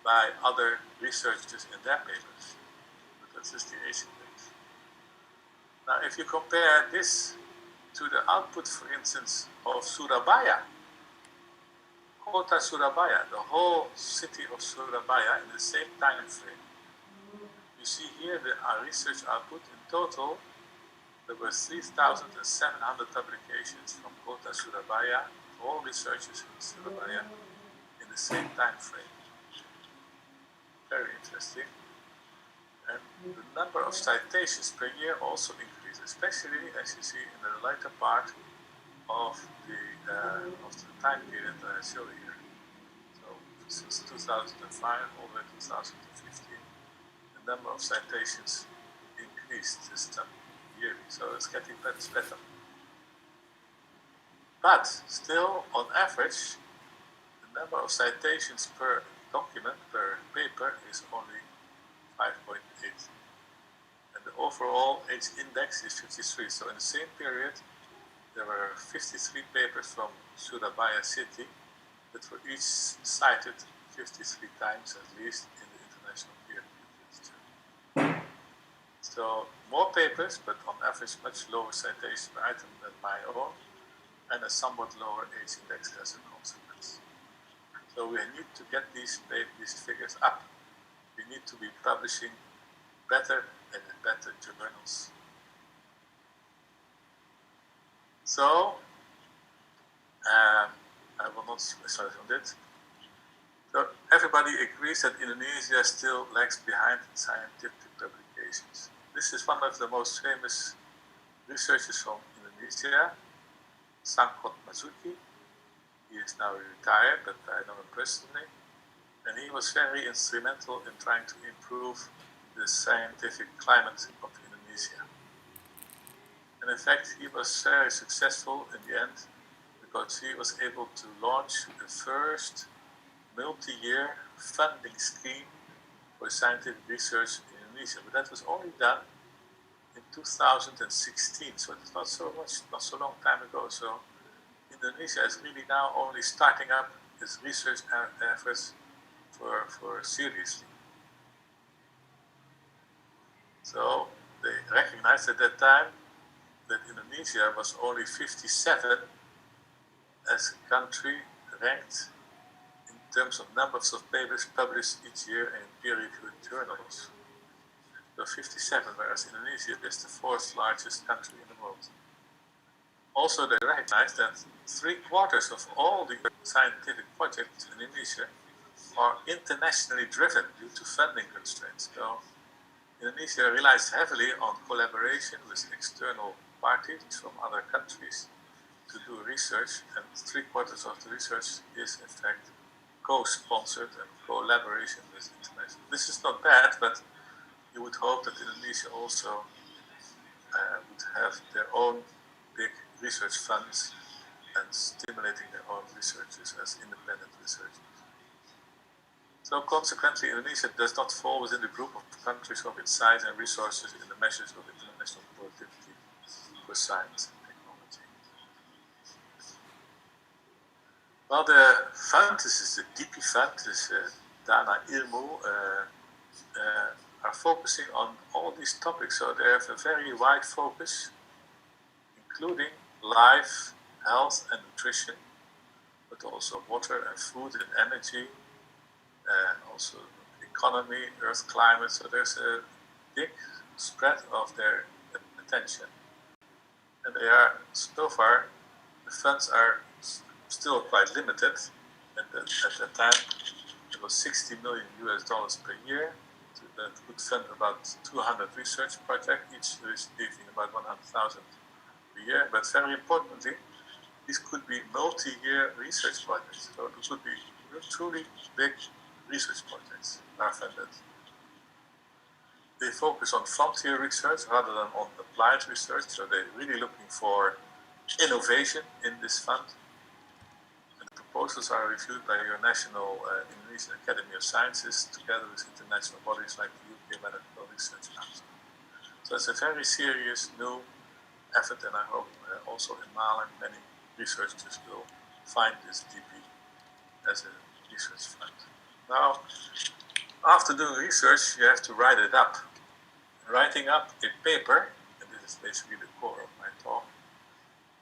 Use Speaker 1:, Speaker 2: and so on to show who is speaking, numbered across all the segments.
Speaker 1: by other researchers in their papers. But that's just the age index. Now, if you compare this to the output, for instance, of Surabaya, Kota Surabaya, the whole city of Surabaya in the same time frame. You see here our research output. In total, there were 3,700 publications from Kota Surabaya, all researchers in Surabaya, in the same time frame. Very interesting. And the number of citations per year also increased, especially as you see in the later part of the time period that I show here. So since 2005 all the way to 2015, the number of citations increased this time yearly. So it's getting better. But still, on average, the number of citations per document, per paper, is only 5.8. And the overall age index is 53. So in the same period, there were 53 papers from Surabaya city that were each cited 53 times at least in the international peer literature. So more papers, but on average much lower citation per item than my own, and a somewhat lower age index as a consequence. So we need to get these figures up. We need to be publishing better and in better journals. So, I will not start on that. So everybody agrees that Indonesia still lags behind in scientific publications. This is one of the most famous researchers from Indonesia, Sangkot Mazuki. He is now retired, but I know him personally. And he was very instrumental in trying to improve the scientific climate of Indonesia. And in fact, he was very successful in the end because he was able to launch the first multi-year funding scheme for scientific research in Indonesia. But that was only done in 2016, so it's not so long time ago. So Indonesia is really now only starting up its research efforts for seriously. So they recognized at that time that Indonesia was only 57 as a country ranked in terms of numbers of papers published each year in peer-reviewed journals. So 57, whereas Indonesia is the fourth largest country in the world. Also, they recognized that 3/4 of all the scientific projects in Indonesia are internationally driven due to funding constraints. So Indonesia relies heavily on collaboration with external parties from other countries to do research, and 3/4 of the research is in fact co-sponsored and collaboration with international. This is not bad, but you would hope that Indonesia also would have their own big research funds and stimulating their own researchers as independent researchers. So consequently, Indonesia does not fall within the group of countries of its size and resources in the measures of international productivity for science and technology. Well, the fund, this is the DP fund, this Dana Ilmu, are focusing on all these topics. So they have a very wide focus, including life, health and nutrition, but also water and food and energy, also economy, earth climate. So there's a big spread of their attention. And they are, so far, the funds are still quite limited. And at that time, it was $60 million per year. That would fund about 200 research projects, each receiving about 100,000 per year. But very importantly, these could be multi-year research projects. So it could be truly big research projects are funded. They focus on frontier research rather than on applied research. So they're really looking for innovation in this fund. And the proposals are reviewed by your national Indonesian Academy of Sciences together with international bodies like the UK Medical Research Council. So it's a very serious new effort, and I hope also in Mali many researchers will find this DP as a research fund. Now, after doing research, you have to write it up. Writing up a paper, and this is basically the core of my talk,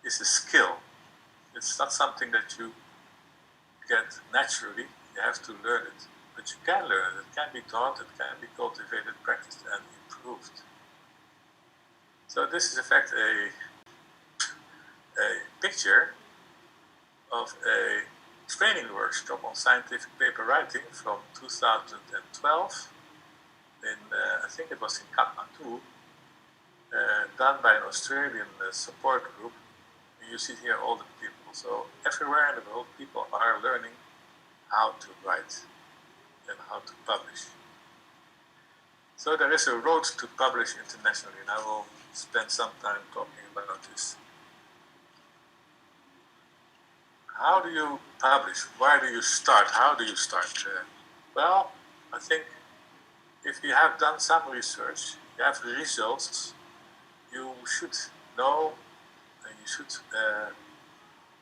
Speaker 1: is a skill. It's not something that you get naturally. You have to learn it. But you can learn it. It can be taught, it can be cultivated, practiced, and improved. So this is in fact a picture of a training workshop on scientific paper writing from 2012 in, I think it was in Kathmandu, done by an Australian support group. And you see here all the people. So everywhere in the world, people are learning how to write and how to publish. So there is a road to publish internationally, and I will spend some time talking about this. How do you publish? Where do you start? How do you start? Well, I think if you have done some research, you have results, you should know and you should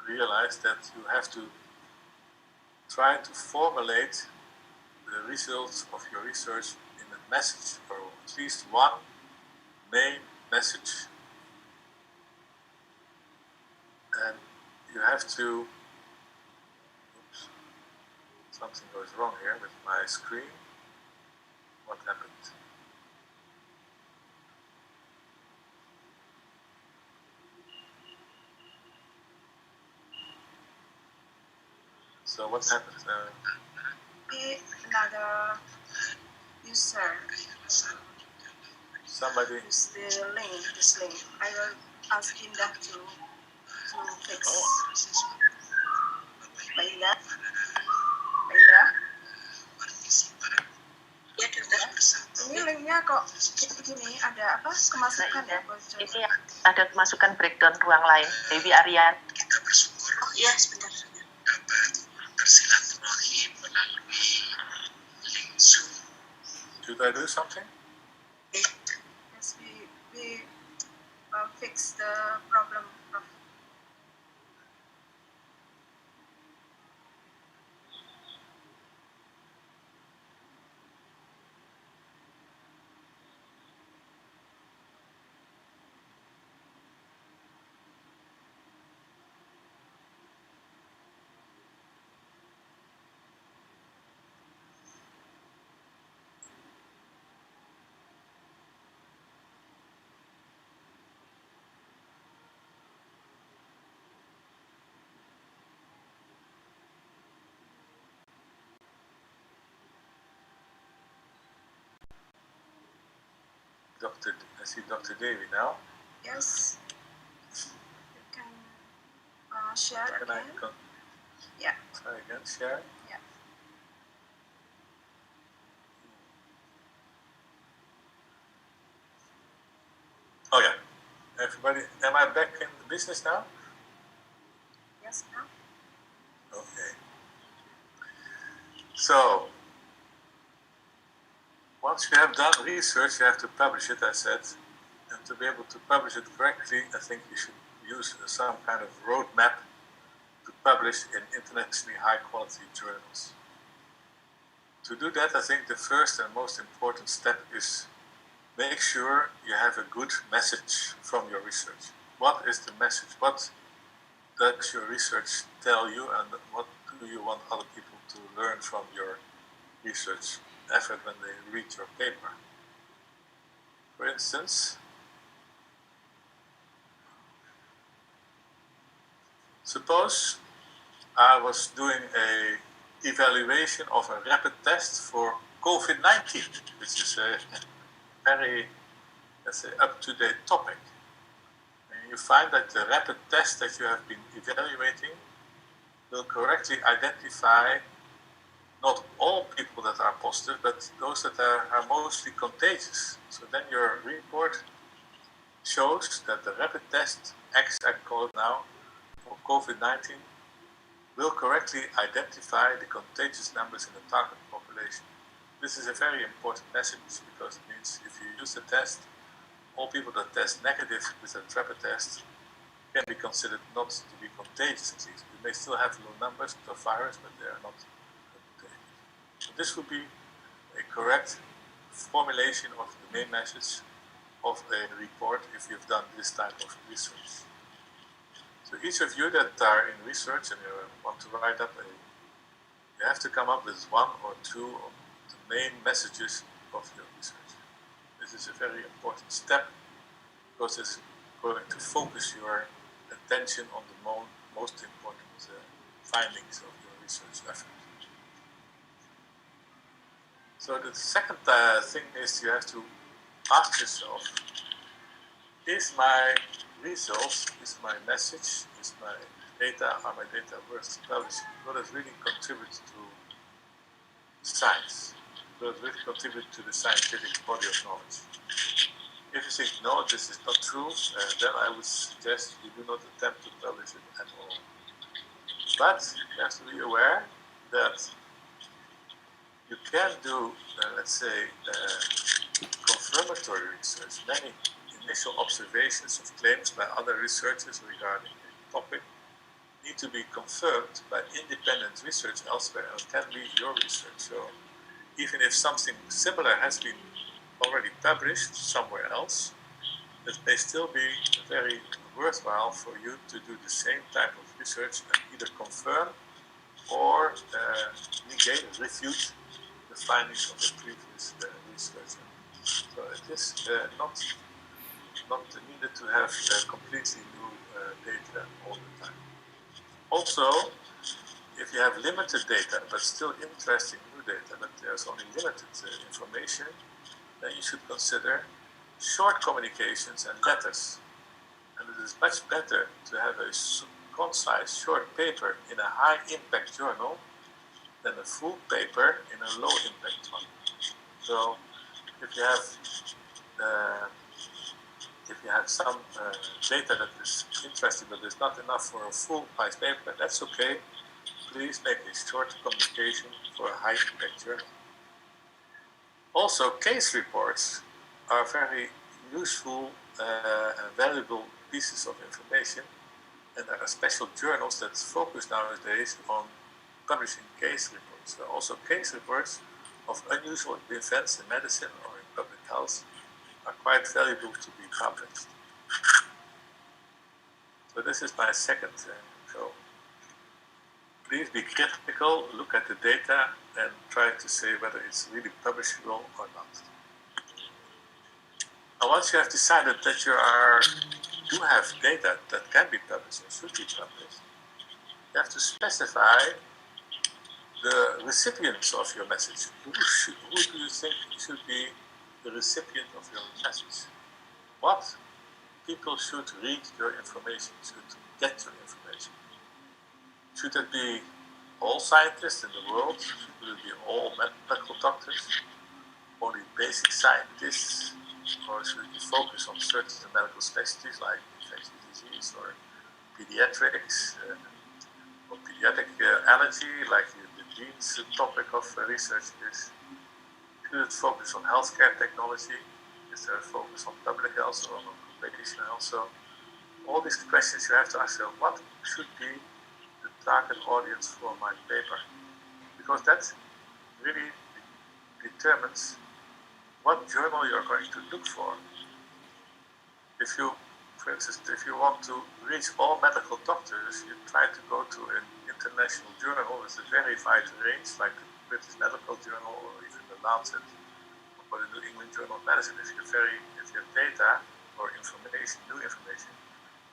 Speaker 1: realize that you have to try to formulate the results of your research in a message, or at least one main message. And you have to, oops, something goes wrong here with my screen. What happened? So what happened?
Speaker 2: Another user.
Speaker 1: Somebody.
Speaker 2: Use the link. This link. I will ask him that to fix. Baila. Ini linknya kok gini, ada apa? Kemasukan ya?
Speaker 3: Ini ada kemasukan breakdown ruang lain. Dewi Aryan.
Speaker 2: Kita bersyukur. Oh iya, sebentar. Dapat bersilaturahmi melalui link Zoom.
Speaker 1: Should I do something?
Speaker 2: Yes, we fix the problem.
Speaker 1: I see Dr. Dewi now.
Speaker 2: Yes. You can share
Speaker 1: Can
Speaker 2: again. Yeah.
Speaker 1: Try again, share.
Speaker 2: Yeah.
Speaker 1: Oh yeah. Everybody, am I back in the business now?
Speaker 2: Yes, now.
Speaker 1: Okay. So, once you have done research, you have to publish it, I said. And to be able to publish it correctly, I think you should use some kind of roadmap to publish in internationally high-quality journals. To do that, I think the first and most important step is make sure you have a good message from your research. What is the message? What does your research tell you, and what do you want other people to learn from your research effort when they read your paper? For instance, suppose I was doing an evaluation of a rapid test for COVID-19, which is a very, let's say, up-to-date topic. And you find that the rapid test that you have been evaluating will correctly identify not all people that are positive, but those that are mostly contagious. So then your report shows that the rapid test, X I call it now, for COVID-19, will correctly identify the contagious numbers in the target population. This is a very important message because it means if you use the test, all people that test negative with a rapid test can be considered not to be contagious at least. They may still have low numbers of virus, but they are not contagious. So this would be a correct formulation of the main message of a report if you've done this type of research. So each of you that are in research and you want to write up you have to come up with one or two of the main messages of your research. This is a very important step because it's going to focus your attention on the most important findings of your research effort. So the second thing is you have to ask yourself, is my results, is my message, is my data, are my data worth publishing? Will it really contribute to science? Will it really contribute to the scientific body of knowledge? If you think, no, this is not true, then I would suggest you do not attempt to publish it at all. But you have to be aware that you can do, let's say, confirmatory research. Many initial observations of claims by other researchers regarding a topic need to be confirmed by independent research elsewhere, and it can be your research. So even if something similar has been already published somewhere else, it may still be very worthwhile for you to do the same type of research and either confirm or negate, refute the findings of the previous researcher. So it is not needed to have completely new data all the time. Also, if you have limited data but still interesting new data, but there's only limited information, then you should consider short communications and letters. And it is much better to have a concise short paper in a high impact journal than a full paper in a low impact one. So if you have some data that is interesting but is not enough for a full size paper, that's okay. Please make a short communication for a high impact journal. Also, case reports are very useful and valuable pieces of information, and there are special journals that focus nowadays on publishing case reports. There are also case reports of unusual events in medicine or in public health are quite valuable to be published. So this is my second thing. So please be critical, look at the data, and try to say whether it's really publishable or not. And once you have decided that you do have data that can be published and should be published, you have to specify the recipients of your message. Who do you think should be the recipient of your message? What people should read your information, should get your information? Should it be all scientists in the world? Should it be all medical doctors? Only basic scientists? Or should it be focused on certain medical specialties like infectious disease or pediatrics or pediatric allergy, like the genes topic of research is? Should it focus on healthcare technology? Is there a focus on public health or on occupational health? So all these questions you have to ask yourself, what should be the target audience for my paper? Because that really determines what journal you're going to look for. If you, for instance, if you want to reach all medical doctors, you try to go to an international journal with a very wide range, like the British Medical Journal or even the Lancet or the New England Journal of Medicine. If you have data or information, new information,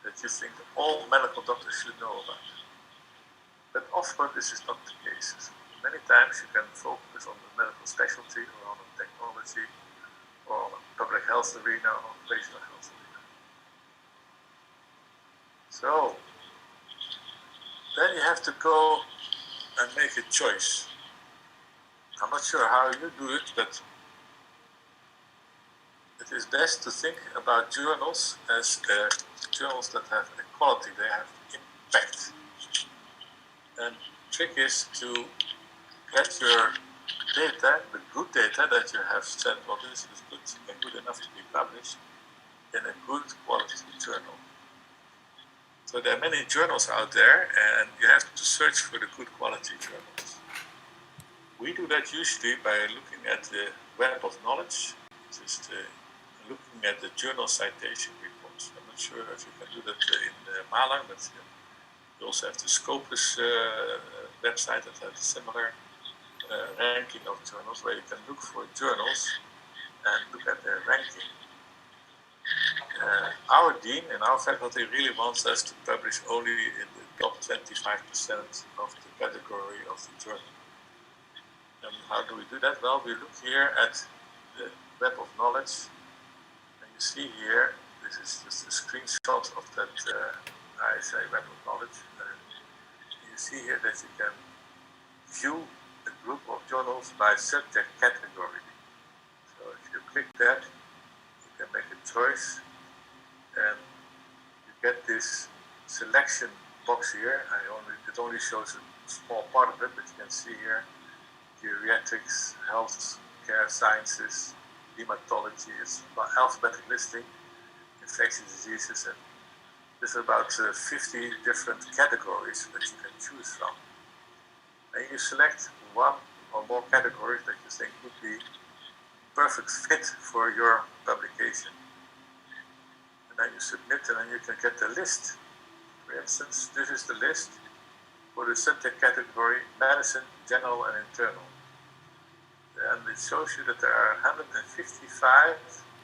Speaker 1: that you think all medical doctors should know about. But often this is not the case. Many times you can focus on the medical specialty or on the technology or on the public health arena or occupational health arena. So then you have to go and make a choice. I'm not sure how you do it, but it is best to think about journals as journals that have a quality, they have impact. And the trick is to get your data, the good data that you have said, well, this is good and good enough to be published in a good quality journal. So there are many journals out there, and you have to search for the good quality journals. We do that usually by looking at the Web of Knowledge, just looking at the journal citation reports. I'm not sure if you can do that in Malang, but you also have the Scopus website that has a similar ranking of journals, where you can look for journals and look at their ranking. Our dean in our faculty really wants us to publish only in the top 25% of the category of the journal. And how do we do that? Well, we look here at the Web of Knowledge, and you see here, this is just a screenshot of that ISA Web of Knowledge. You see here that you can view a group of journals by subject category. So if you click that, you can make a choice, and you get this selection box here. It only shows a small part of it, but you can see here geriatrics, health care sciences, hematology. It's about alphabetic listing, infectious diseases, and there's about 50 different categories that you can choose from. And you select one or more categories that you think would be perfect fit for your publication. And then you submit, and then you can get the list. For instance, this is the list for the subject category Medicine, General and Internal. And it shows you that there are 155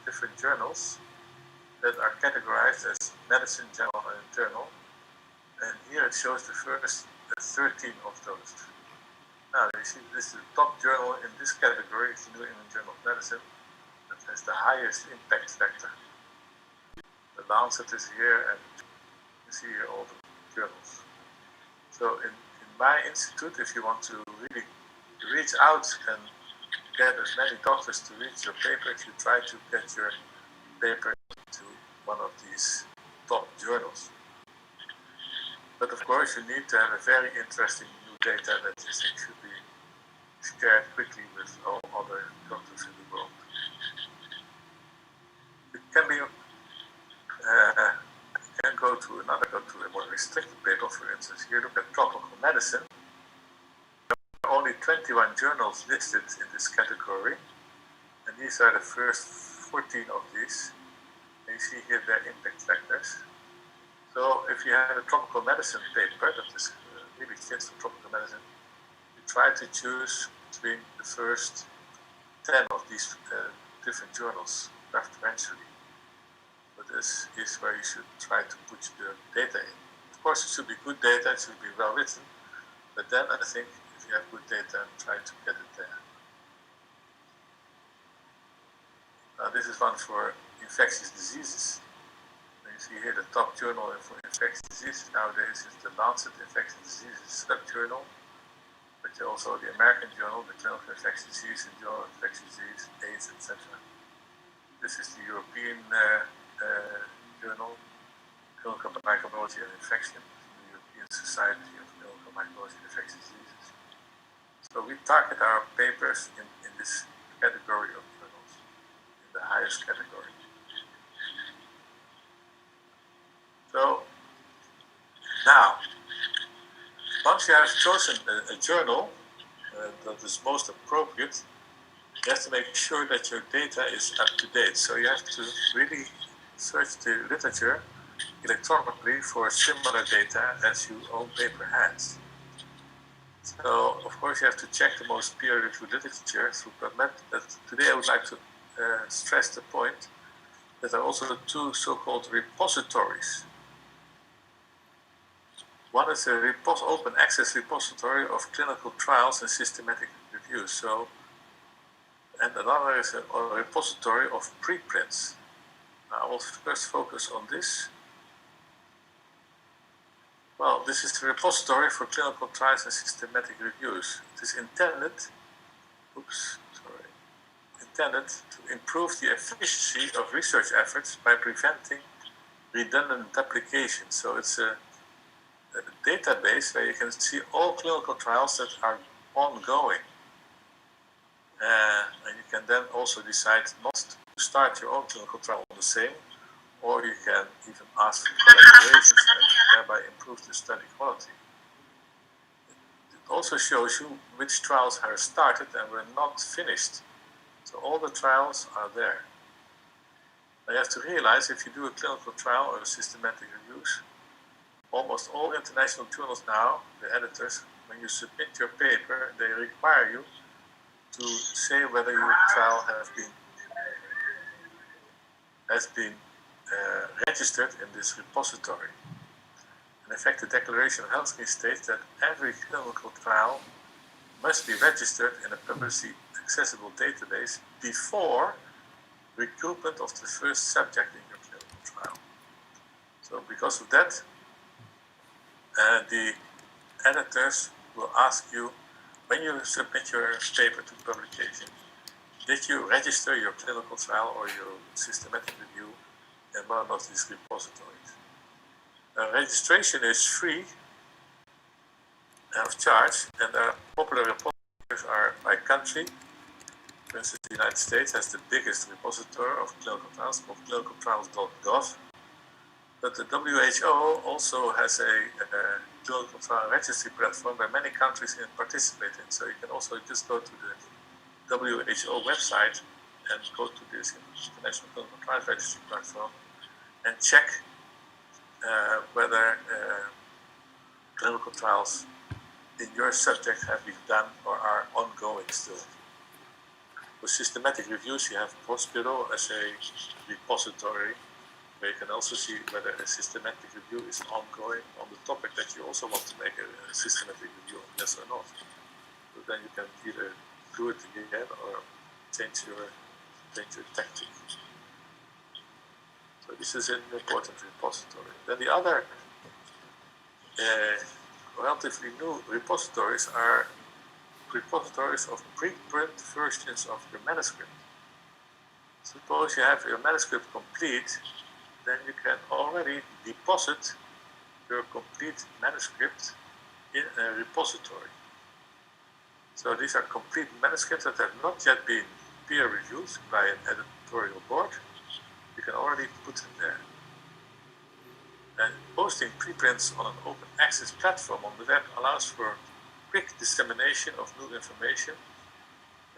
Speaker 1: different journals that are categorized as Medicine, General and Internal. And here it shows the first 13 of those. Now you see this is the top journal in this category, it's the New England Journal of Medicine, that has the highest impact factor. The Lancet is here, and you see here all the journals. So in my institute, if you want to really reach out and get as many doctors to read your papers, you try to get your paper to one of these top journals. But of course, you need to have a very interesting new data that you think should be shared quickly with all other doctors in the world. It can be go to a more restricted paper. For instance, here look at tropical medicine. There are only 21 journals listed in this category, and these are the first 14 of these. And you see here their impact factors. So if you have a tropical medicine paper that is really fits for tropical medicine, you try to choose between the first 10 of these different journals preferentially. But this is where you should try to put your data in. Of course, it should be good data, it should be well written, but then I think if you have good data, try to get it there. Now this is one for infectious diseases. You see here the top journal for infectious diseases nowadays is the Lancet Infectious Diseases subjournal, but also the American Journal, the Journal of Infectious Disease, and Journal of Infectious Disease, AIDS, etc. This is the European Journal, Clinical Microbiology and Infection, the European Society of Clinical Microbiology and Infectious Diseases. So we target our papers in this category of journals, in the highest category. So now, once you have chosen a journal that is most appropriate, you have to make sure that your data is up to date. So you have to really search the literature electronically for similar data as your own paper has. So of course you have to check the most peer-reviewed literature through PubMed. But today I would like to stress the point that there are also two so-called repositories. One is a open access repository of clinical trials and systematic reviews. And another is a repository of preprints. Now I will first focus on this. Well, this is the repository for clinical trials and systematic reviews. It is intended to improve the efficiency of research efforts by preventing redundant applications. So it's a database where you can see all clinical trials that are ongoing. And you can then also decide not to start your own clinical trial on the same, or you can even ask for collaborations and thereby improve the study quality. It also shows you which trials are started and were not finished. So all the trials are there. Now you have to realize if you do a clinical trial or a systematic reviews, almost all international journals now, the editors, when you submit your paper, they require you to say whether your trial has been registered in this repository. And in fact, the Declaration of Health states that every clinical trial must be registered in a publicly accessible database before recruitment of the first subject in your clinical trial. So because of that, the editors will ask you, when you submit your paper to publication, did you register your clinical trial or your systematic review in one of these repositories? Registration is free of charge, and popular repositories are by country. For instance, the United States has the biggest repository of clinical trials called clinicaltrials.gov. But the WHO also has a clinical trial registry platform where many countries can participate in. So you can also just go to the WHO website and go to this International Clinical Trials Registry platform and check whether clinical trials in your subject have been done or are ongoing still. For systematic reviews, you have Postgraduate as a repository where you can also see whether a systematic review is ongoing on the topic that you also want to make a systematic review on, yes or not. So then you can either do it again or change your tactic. So this is an important repository. Then the other relatively new repositories are repositories of preprint versions of your manuscript. Suppose you have your manuscript complete, then you can already deposit your complete manuscript in a repository. So these are complete manuscripts that have not yet been peer reviewed by an editorial board. You can already put in there. And posting preprints on an open access platform on the web allows for quick dissemination of new information.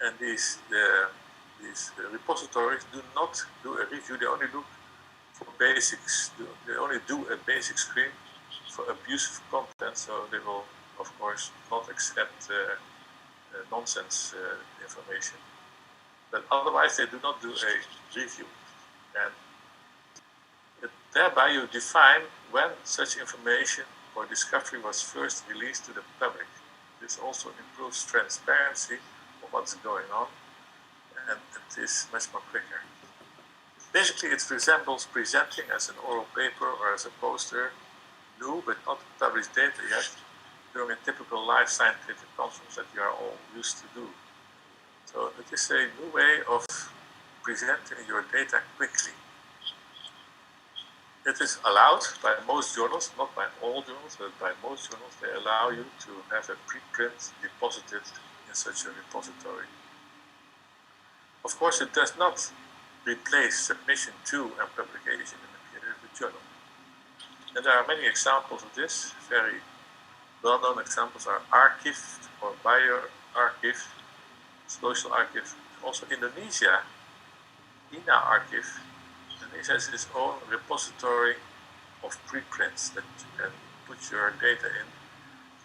Speaker 1: And these repositories do not do a review, they only look for basics, they only do a basic screen for abusive content, so they will, of course, not accept nonsense information. But otherwise, they do not do a review. And thereby, you define when such information or discovery was first released to the public. This also improves transparency of what's going on, and it is much more quicker. Basically, it resembles presenting as an oral paper or as a poster, new but not published data yet, during a typical live scientific conference that you are all used to do. So it is a new way of presenting your data quickly. It is allowed by most journals, not by all journals, but by most journals. They allow you to have a preprint deposited in such a repository. Of course, it does not replace submission to and publication in a peer-reviewed journal. And there are many examples of this. Very well-known examples are Archive or BioArchive, Social Archive. Also Indonesia, INA Archive. Indonesia has its own repository of preprints that you can put your data in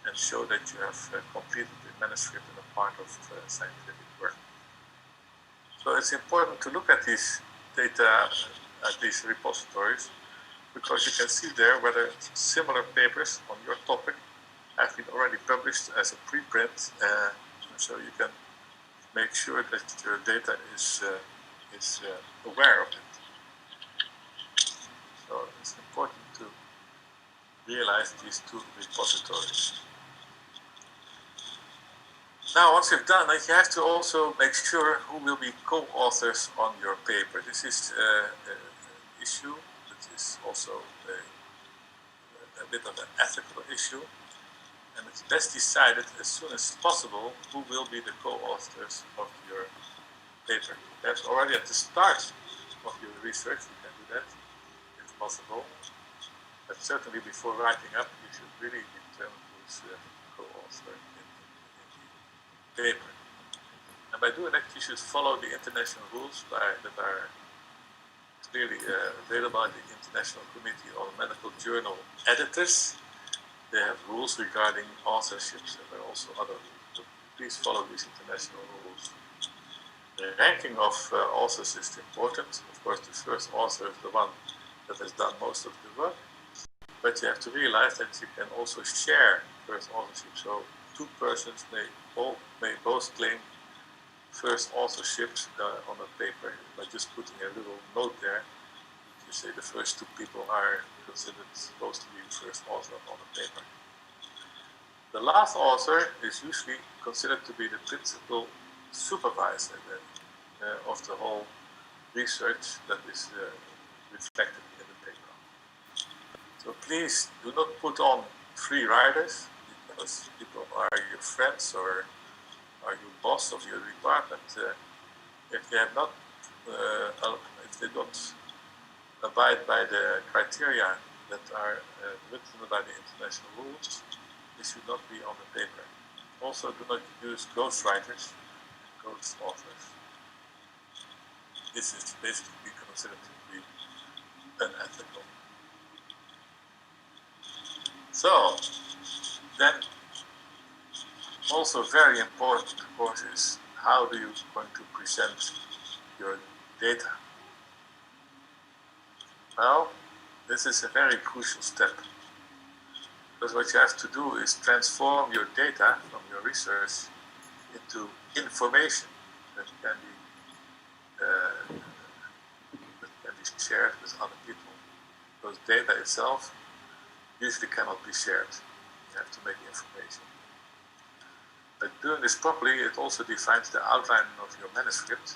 Speaker 1: and show that you have completed the manuscript and a part of scientific work. So it's important to look at these data, at these repositories, because you can see there whether similar papers on your topic have been already published as a preprint, so you can make sure that your data is aware of it. So it's important to realize these two repositories. Now, once you've done it, you have to also make sure who will be co-authors on your paper. This is an issue that is also a bit of an ethical issue, and it's best decided as soon as possible who will be the co-authors of your paper. Perhaps already at the start of your research, you can do that, if possible. But certainly before writing up, you should really determine who's the co-author in paper. And by doing that, you should follow the international rules that are clearly available at the International Committee on Medical Journal Editors. They have rules regarding authorships, and there are also other rules. So please follow these international rules. The ranking of authors is important. Of course, the first author is the one that has done most of the work. But you have to realize that you can also share first authorship. So two persons may both claim first authorship on a paper by just putting a little note there. You say the first two people are considered supposed to be the first author on a paper. The last author is usually considered to be the principal supervisor of the whole research that is reflected in the paper. So please do not put on free riders, because people are your friends or are your boss of your department. If they have not, if they don't abide by the criteria that are written by the international rules, they should not be on the paper. Also, do not use ghostwriters and ghost authors. This is basically considered to be unethical. So, then also very important, of course, is how do you going to present your data? Well, this is a very crucial step, because what you have to do is transform your data from your research into information that can be shared with other people. Because data itself usually cannot be shared. You have to make information. But doing this properly, it also defines the outline of your manuscript.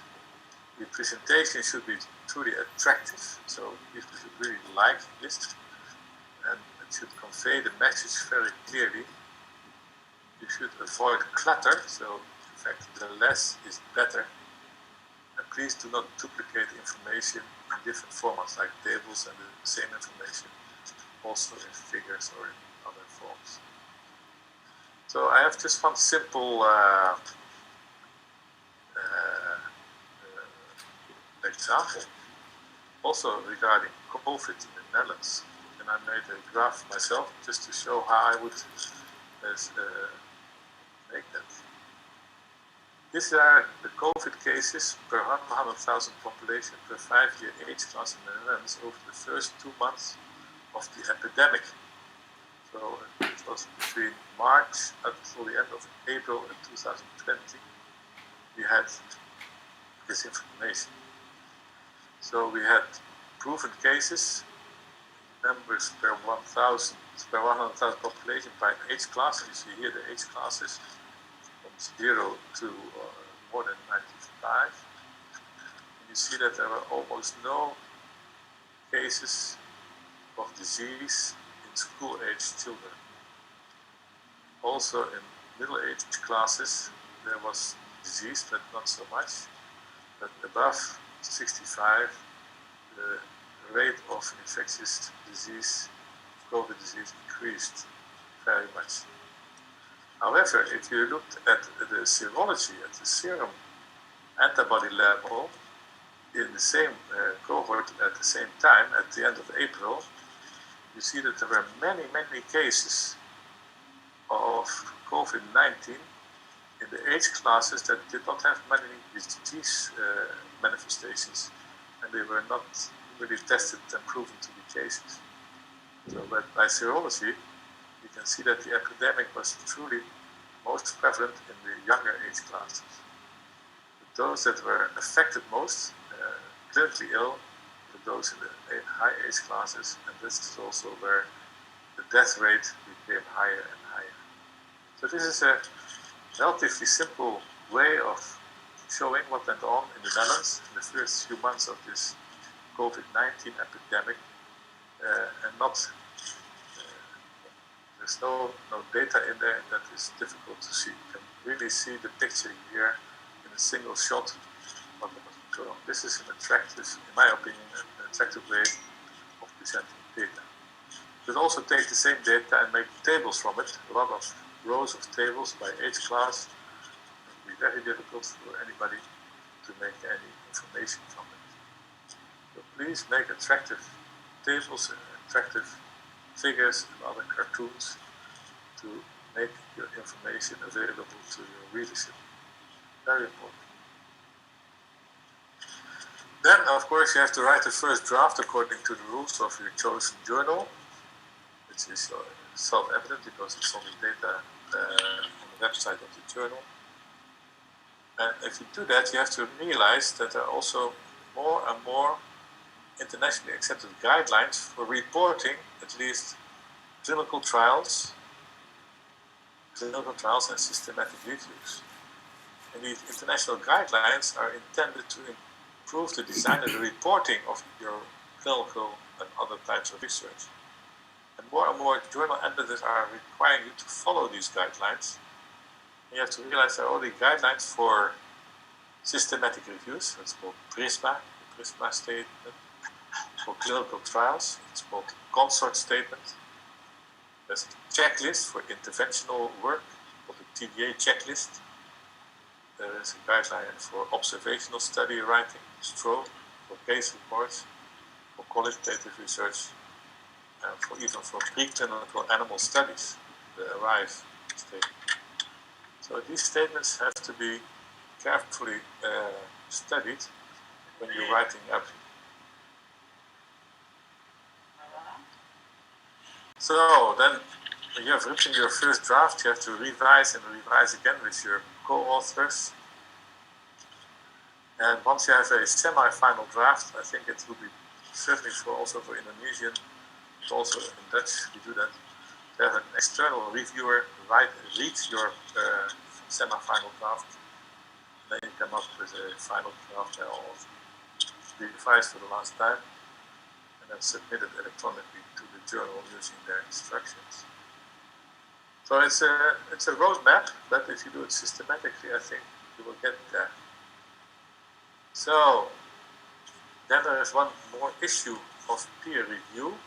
Speaker 1: The presentation should be truly attractive, so people should really like this, and it should convey the message very clearly. You should avoid clutter, so in fact the less is better. And please do not duplicate information in different formats like tables and the same information also in figures or in other forms. So I have just one simple example, also regarding COVID in the Netherlands. And I made a graph myself just to show how I would make that. These are the COVID cases per 100,000 population per 5-year age class in the Netherlands over the first 2 months of the epidemic. So it was between March until the end of April in 2020. We had this information. So we had proven cases, numbers per 1,000, per 100,000 population by age class. You see here the age classes from 0 to more than 95. And you see that there were almost no cases of disease in school-aged children. Also in middle-aged classes there was disease, but not so much. But above 65, the rate of infectious disease, COVID disease, increased very much. However, if you looked at the serology, at the serum antibody level in the same cohort at the same time, at the end of April, you see that there were many, many cases of COVID-19 in the age classes that did not have many disease manifestations, and they were not really tested and proven to be cases. So, but by serology, you can see that the epidemic was truly most prevalent in the younger age classes. But those that were affected most, clinically ill, were those in the high age classes, and this is also where the death rate became higher and higher. So this is a relatively simple way of showing what went on in the Netherlands in the first few months of this COVID-19 epidemic, and not there's no data in there, and that is difficult to see. You can really see the picture here in a single shot. This is an attractive, in my opinion, an attractive way of presenting data. You could also take the same data and make tables from it, a lot of rows of tables by age class, be very difficult for anybody to make any information from it. So please make attractive tables and attractive figures and other cartoons to make your information available to your readership. Very important. Then, of course, you have to write the first draft according to the rules of your chosen journal, which is self-evident because it's on the data on the website of the journal. And if you do that, you have to realize that there are also more and more internationally accepted guidelines for reporting at least clinical trials and systematic reviews. And these international guidelines are intended to improve the design and the reporting of your clinical and other types of research. And more journal editors are requiring you to follow these guidelines. And you have to realize there are already guidelines for systematic reviews. It's called PRISMA, the PRISMA statement. For clinical trials, it's called the consort statement. There's a checklist for interventional work, called the TDA checklist. There is a guideline for observational study writing, stroke, for case reports, for qualitative research, and even for preclinical animal studies, the ARRIVE statement. So these statements have to be carefully studied when you're writing up. So then, when you have written your first draft, you have to revise and revise again with your co-authors. And once you have a semi-final draft, I think it will be certainly also for Indonesian, but also in Dutch, we do that. To have an external reviewer read your semi-final draft. Then you come up with a final draft that will be revised for the last time, and then submitted electronically to the journal using their instructions. So it's a roadmap, but if you do it systematically, I think you will get there. So then there is one more issue of peer review.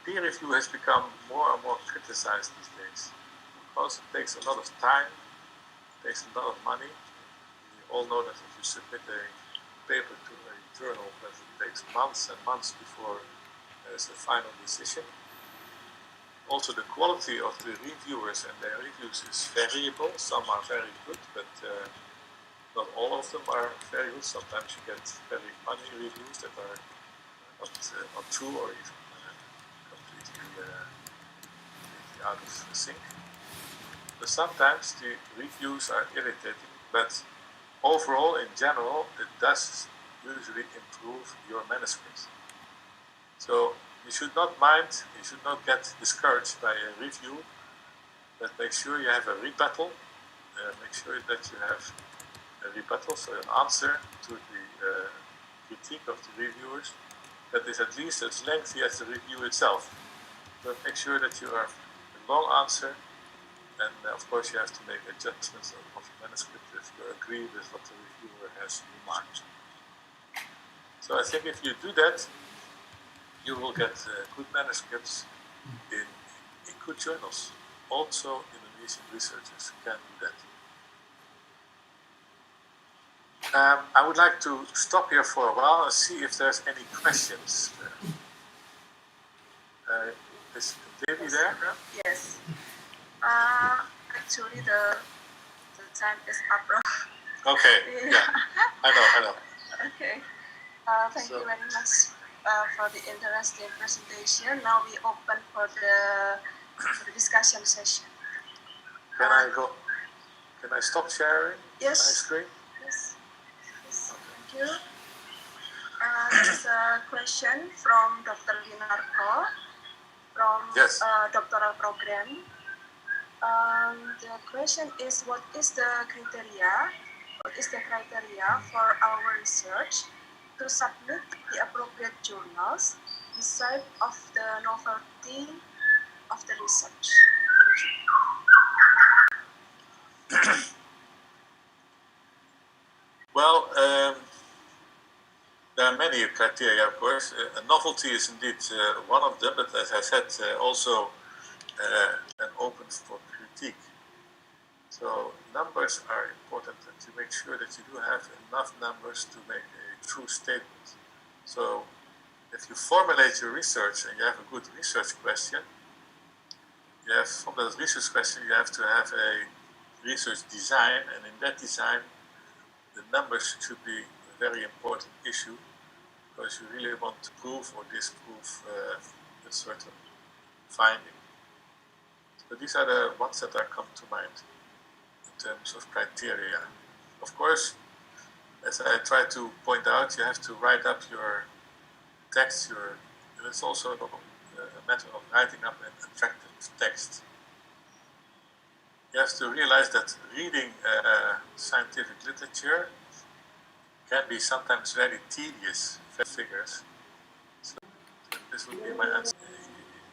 Speaker 1: Peer review has become more and more criticized these days because it takes a lot of time, it takes a lot of money. We all know that if you submit a paper to a journal, that it takes months and months before there is a final decision. Also, the quality of the reviewers and their reviews is variable. Some are very good, but not all of them are very good. Sometimes you get very funny reviews that are not true or even completely out of sync. But sometimes the reviews are irritating, but overall, in general, it does usually improve your manuscript. So you should not mind, you should not get discouraged by a review, but make sure you have a rebuttal. Make sure that you have a rebuttal, so an answer to the critique of the reviewers that is at least as lengthy as the review itself. But make sure that you have a long answer, and of course you have to make adjustments of your manuscript if you agree with what the reviewer has remarked. So I think if you do that, you will get good manuscripts in good journals. Also, Indonesian researchers can do that. I would like to stop here for a while and see if there's any questions. Is Dewi there?
Speaker 2: Yes. Actually, the time is up, Prof.
Speaker 1: Okay, yeah, I know.
Speaker 2: Okay. Thank you very much for the interesting presentation. Now we open for the discussion session.
Speaker 1: Can I stop sharing
Speaker 2: yes.
Speaker 1: my screen?
Speaker 2: Yes. Thank you. There's a question from Dr. Winarko from doctoral program. The question is, what is the criteria for our research to submit the appropriate journals beside of the novelty of the research? Thank you.
Speaker 1: Well, there are many criteria, of course. Novelty is indeed one of them, but as I said, also an open for critique. So numbers are important, and you make sure that you do have enough numbers to make a true statement. So if you formulate your research and you have a good research question, you have, from that research question, you have to have a research design, and in that design, the numbers should be a very important issue, because you really want to prove or disprove a certain finding. So these are the ones that are come to mind in terms of criteria. Of course, as I try to point out, you have to write up your text, and it's also a matter of writing up an attractive text. You have to realize that reading scientific literature can be sometimes very tedious figures. So this would be my answer.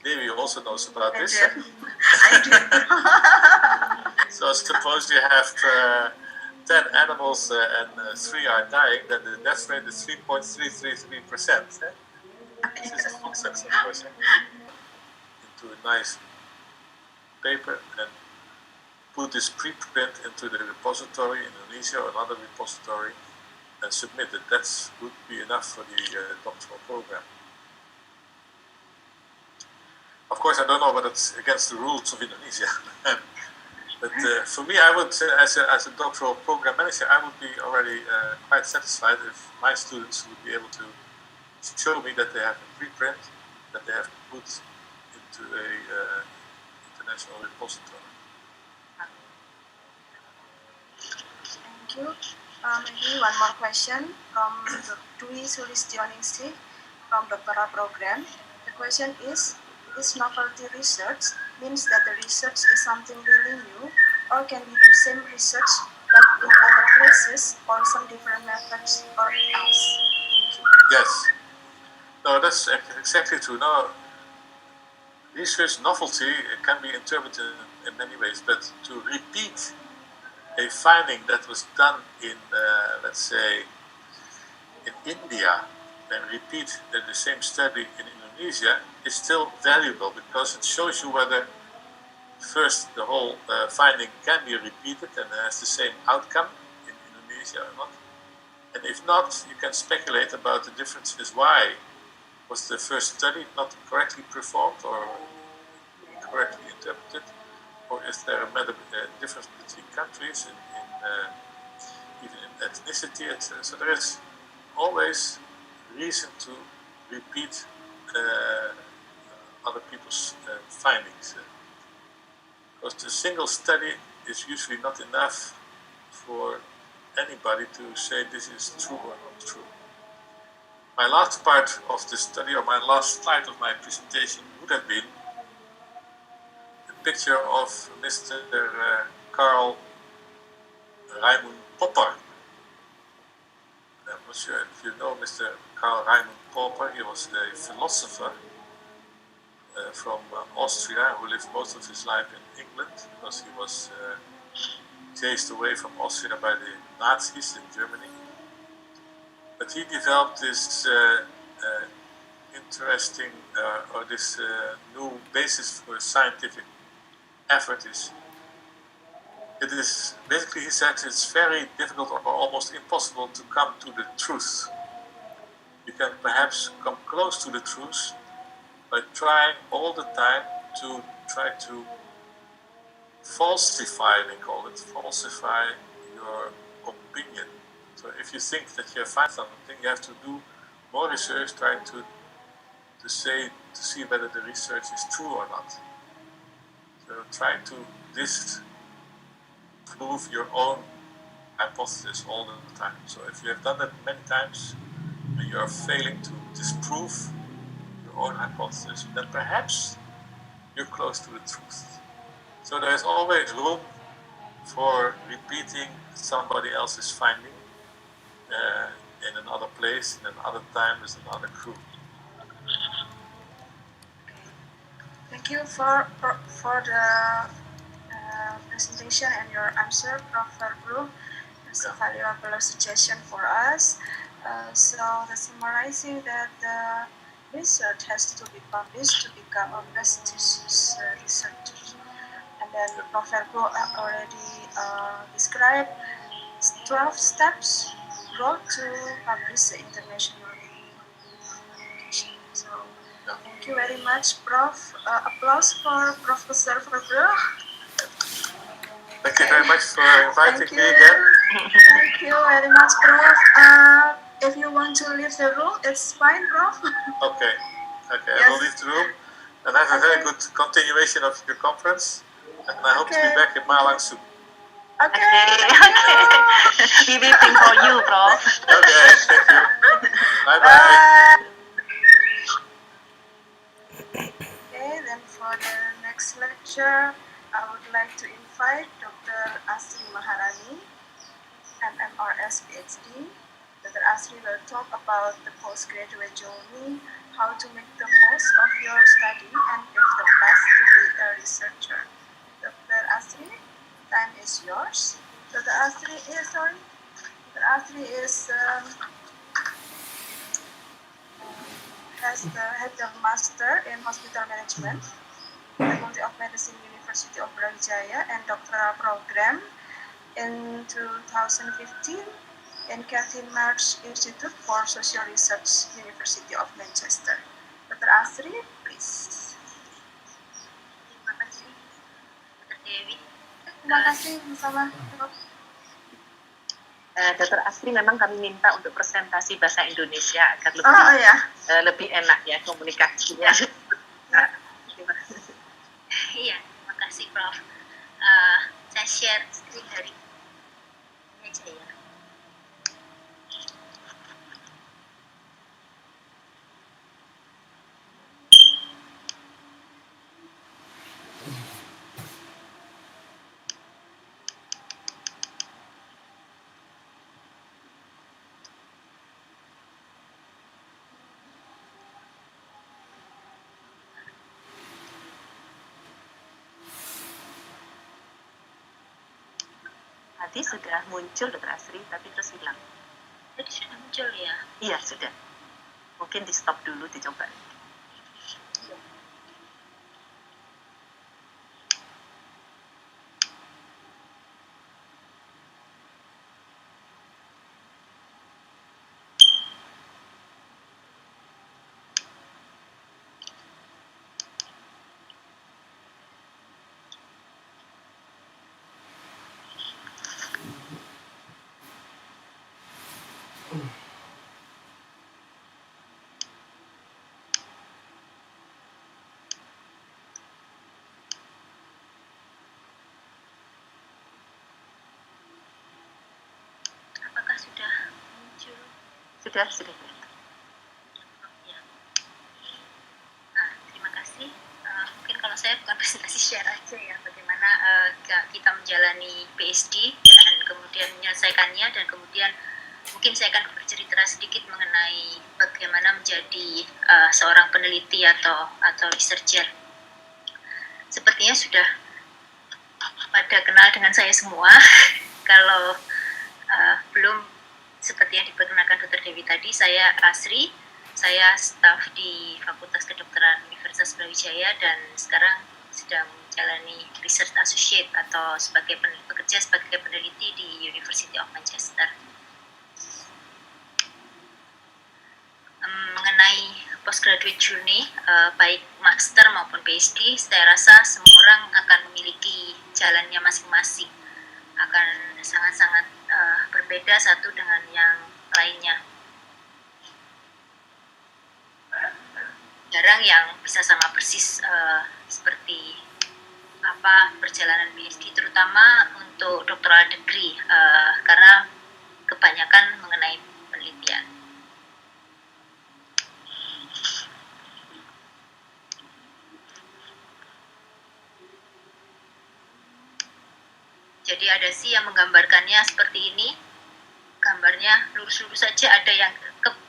Speaker 1: Dewi also knows about this.
Speaker 2: I do.
Speaker 1: So suppose you have 10 animals and 3 are dying, then the death rate is 3.333%. This is the concept, of course. Into a nice paper and put this preprint into the repository in Indonesia or another repository and submit it. That would be enough for the doctoral program. Of course, I don't know whether it's against the rules of Indonesia. But for me, I would, as a doctoral program manager, I would be already quite satisfied if my students would be able to show me that they have a preprint, that they have put into a international repository.
Speaker 2: Thank you. Maybe one more question from Dewi Santosaningsih from Doctoral Program. The question is novelty research means that the research is something really new, or can we do same research but in other places or some different methods or else?
Speaker 1: Yes. No, that's exactly true. No, research novelty can be interpreted in many ways, but to repeat a finding that was done in, let's say, in India, and repeat the same study in Indonesia is still valuable, because it shows you whether first the whole finding can be repeated and has the same outcome in Indonesia or not. And if not, you can speculate about the differences. Why was the first study not correctly performed or incorrectly interpreted? Or is there a difference between countries, even in ethnicity, etc.? So there is always reason to repeat other people's findings. Because the single study is usually not enough for anybody to say this is true or not true. My last part of the study, or my last slide of my presentation, would have been a picture of Mr. Karl Raimund Popper. I'm not sure if you know Mr. Karl Raimund Popper. He was a philosopher from Austria, who lived most of his life in England, because he was chased away from Austria by the Nazis in Germany. But he developed this interesting, or this new basis for scientific effort. It is basically, he said, it's very difficult or almost impossible to come to the truth. You can perhaps come close to the truth by trying all the time to try to falsify, they call it, falsify your opinion. So if you think that you have found something, you have to do more research, trying to see whether the research is true or not. So trying to disprove your own hypothesis all the time. So if you have done that many times and you are failing to disprove your own hypothesis, then perhaps you're close to the truth. So there is always room for repeating somebody else's finding in another place, in another time, with another crew.
Speaker 2: Thank you for the presentation and your answer, Prof. Verbrugh. It's a valuable suggestion for us. So the summarizing that the research has to be published to become a prestigious research. And And then Prof. Verbrugh already described 12 steps go to publish the international publication. So thank you very much, Prof. Applause for Professor Verbrugh.
Speaker 1: Thank you very much for inviting me again.
Speaker 2: Thank you very much, Prof. If you want to leave the room, it's fine, Prof.
Speaker 1: Okay,
Speaker 2: Yes.
Speaker 1: I will leave the room and have a very good continuation of your conference. And I hope to be back in Malang soon.
Speaker 2: Okay.
Speaker 3: We waiting for you, Prof.
Speaker 1: Okay, thank you. Bye-bye.
Speaker 2: Okay, then for the next lecture, I would like to invite Dr. Asri Maharani, MMRS PhD. Dr. Asri will talk about the postgraduate journey, how to make the most of your study, and pave the path to be a researcher. Dr. Asri, time is yours. Dr. Asri had the master in hospital management, Faculty of Medicine, University of Brawijaya, and doctoral program in 2015 in Cathy Marsh Institute for Social Research, University of Manchester. Dr. Asri, please.
Speaker 4: Terima kasih, Dr. Dewi.
Speaker 2: Terima kasih bersama Prof.
Speaker 3: Dr. Asri memang kami minta untuk presentasi bahasa Indonesia agar lebih enak ya komunikasinya.
Speaker 4: Iya, terima kasih Prof. Saya share screen dari ini aja ya.
Speaker 3: Tadi sudah muncul Dr. Asri, tapi terus hilang.
Speaker 4: Tadi sudah muncul ya?
Speaker 3: Iya, sudah. Mungkin di stop dulu, dicoba.
Speaker 4: Apakah sudah muncul?
Speaker 3: Sudah.
Speaker 4: Ya. Terima kasih. Mungkin kalau saya bukan presentasi share aja ya, bagaimana kita menjalani PhD dan kemudian menyelesaikannya, dan kemudian mungkin saya akan bercerita sedikit mengenai bagaimana menjadi seorang peneliti atau researcher. Sepertinya sudah pada kenal dengan saya semua. Kalau belum, seperti yang diperkenalkan Dr. Dewi tadi, saya Asri, saya staf di Fakultas Kedokteran Universitas Brawijaya dan sekarang sedang menjalani Research Associate atau bekerja sebagai peneliti di University of Manchester. Mengenai Postgraduate Journey, baik master maupun PhD, saya rasa semua orang akan memiliki jalannya masing-masing, akan sangat-sangat berbeda satu dengan yang lainnya. Jarang yang bisa sama persis seperti apa perjalanan PhD, terutama untuk doctoral degree, karena kebanyakan mengenai penelitian. Jadi ada sih yang menggambarkannya seperti ini, gambarnya lurus-lurus saja, ada yang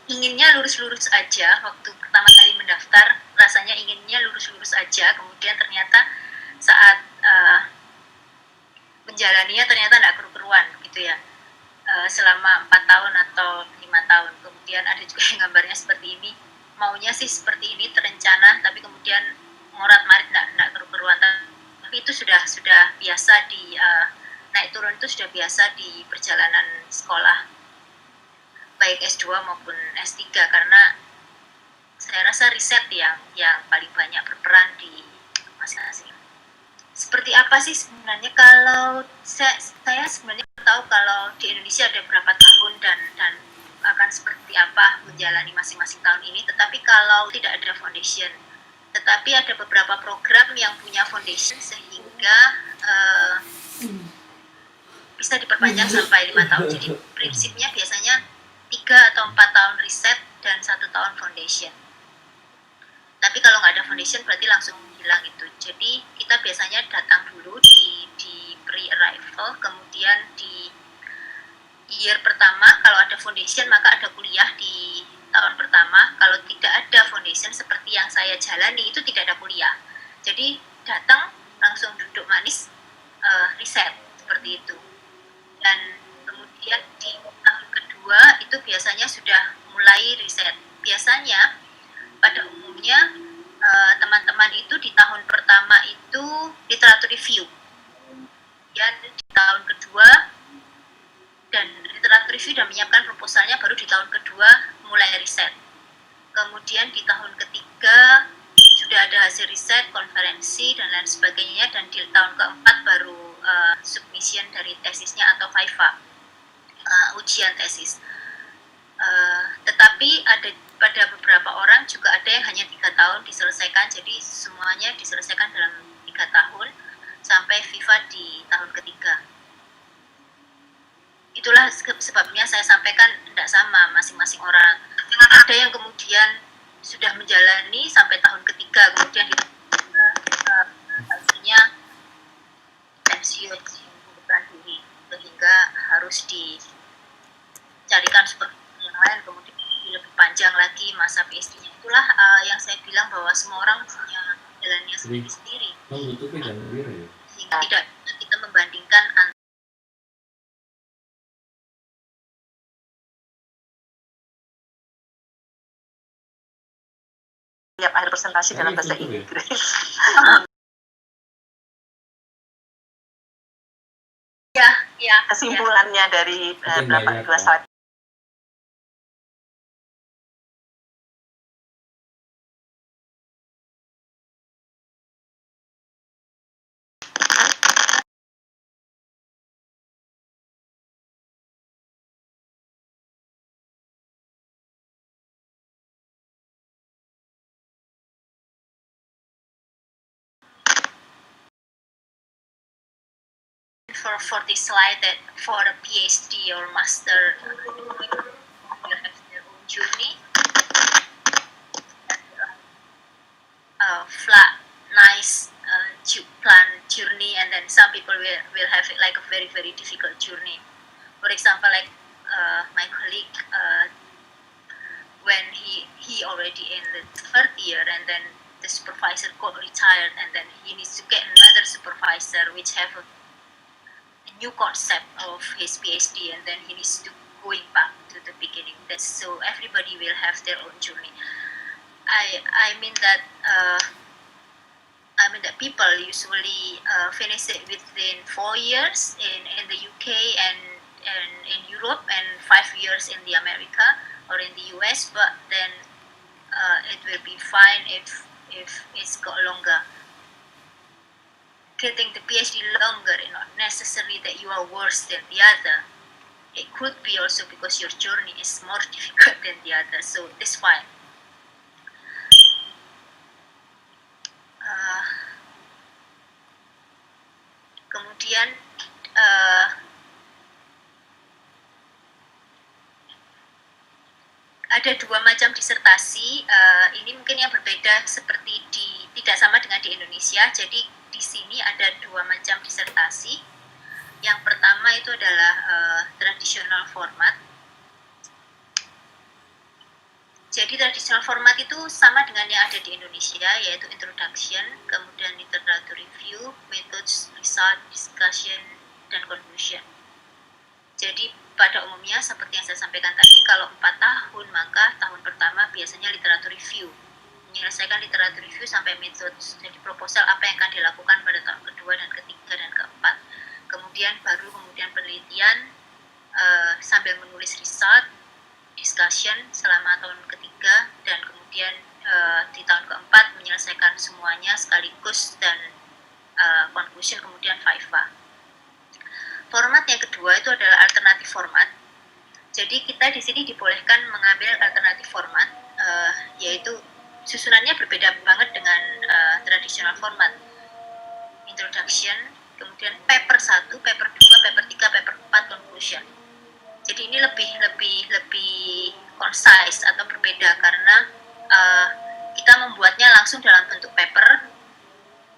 Speaker 4: inginnya lurus-lurus aja, waktu pertama kali mendaftar rasanya inginnya lurus-lurus aja, kemudian ternyata saat menjalaninya ternyata tidak keru-keruan gitu ya, selama 4 tahun atau 5 tahun, kemudian ada juga yang gambarnya seperti ini, maunya sih seperti ini terencana, tapi kemudian morat-marit tidak keru-keruan, tapi itu sudah biasa di naik turun itu sudah biasa di perjalanan sekolah baik S2 maupun S3, karena saya rasa riset yang paling banyak berperan di masing-masing. Seperti apa sih sebenarnya? Kalau saya sebenarnya tahu kalau di Indonesia ada berapa tahun dan akan seperti apa menjalani masing-masing tahun ini, tetapi kalau tidak ada foundation, tetapi ada beberapa program yang punya foundation sehingga bisa diperpanjang sampai 5 tahun. Jadi prinsipnya biasanya 3 atau 4 tahun riset dan 1 tahun foundation. Tapi kalau nggak ada foundation berarti langsung hilang itu. Jadi kita biasanya datang dulu di pre-arrival, kemudian di year pertama kalau ada foundation maka ada kuliah di tahun pertama. Kalau tidak ada foundation seperti yang saya jalani itu tidak ada kuliah. Jadi datang langsung duduk manis riset seperti itu. Dan kemudian di tahun kedua itu biasanya sudah mulai riset. Biasanya pada umumnya teman-teman itu di tahun pertama itu literatur review, dan di tahun kedua dan literatur review dan menyiapkan proposalnya baru di tahun kedua mulai riset. Kemudian di tahun ketiga sudah ada hasil riset, konferensi dan lain sebagainya, dan di tahun keempat baru submission dari tesisnya atau viva, ujian tesis. Tetapi pada beberapa orang juga ada yang hanya 3 tahun diselesaikan, jadi semuanya diselesaikan dalam 3 tahun sampai viva di tahun ketiga. Itulah sebabnya saya sampaikan tidak sama masing-masing orang. Ada yang kemudian sudah menjalani sampai tahun ketiga, kemudian hasilnya pensiun mengundurkan diri, sehingga harus dicarikan seperti yang lain, kemudian lebih panjang lagi masa PhD-nya. Itulah yang saya bilang bahwa semua orang punya jalannya sendiri-sendiri, sehingga tidak kita membandingkan
Speaker 3: tiap akhir presentasi dalam bahasa Inggris.
Speaker 4: Ya.
Speaker 3: Kesimpulannya dari berapa 2 slide.
Speaker 4: For this slide, that for a PhD or master will have their own journey, flat, nice plan journey, and then some people will have it like a very very difficult journey. For example, like my colleague, when he already in the 3rd year, and then the supervisor got retired, and then he needs to get another supervisor which have a new concept of his PhD, and then he needs to going back to the beginning. So everybody will have their own journey. I mean that people usually finish it within 4 years in the UK and in Europe, and 5 years in the America or in the US, but then it will be fine if it's got longer. Getting the PhD longer is not necessarily that you are worse than the other. It could be also because your journey is more difficult than the other, so it's fine. Kemudian ada 2 macam disertasi. Ini mungkin yang berbeda, seperti tidak sama dengan di Indonesia. Jadi di sini ada 2 macam disertasi. Yang pertama itu adalah traditional format. Jadi traditional format itu sama dengan yang ada di Indonesia, yaitu introduction, kemudian literature review, methods, result, discussion, dan conclusion. Jadi pada umumnya seperti yang saya sampaikan tadi, kalau 4 tahun maka tahun pertama biasanya literature review, menyelesaikan literature review sampai methods, jadi proposal apa yang akan dilakukan pada tahun kedua kedua dan ketiga dan keempat. Kemudian penelitian sambil menulis result, discussion selama tahun ketiga, dan kemudian di tahun keempat menyelesaikan semuanya sekaligus dan conclusion, kemudian viva. Format yang kedua itu adalah alternatif format. Jadi kita di sini dibolehkan mengambil alternatif format, yaitu susunannya berbeda banget dengan traditional format. Introduction, kemudian paper 1, paper 2, paper 3, paper 4, conclusion. Jadi ini lebih concise atau berbeda karena kita membuatnya langsung dalam bentuk paper,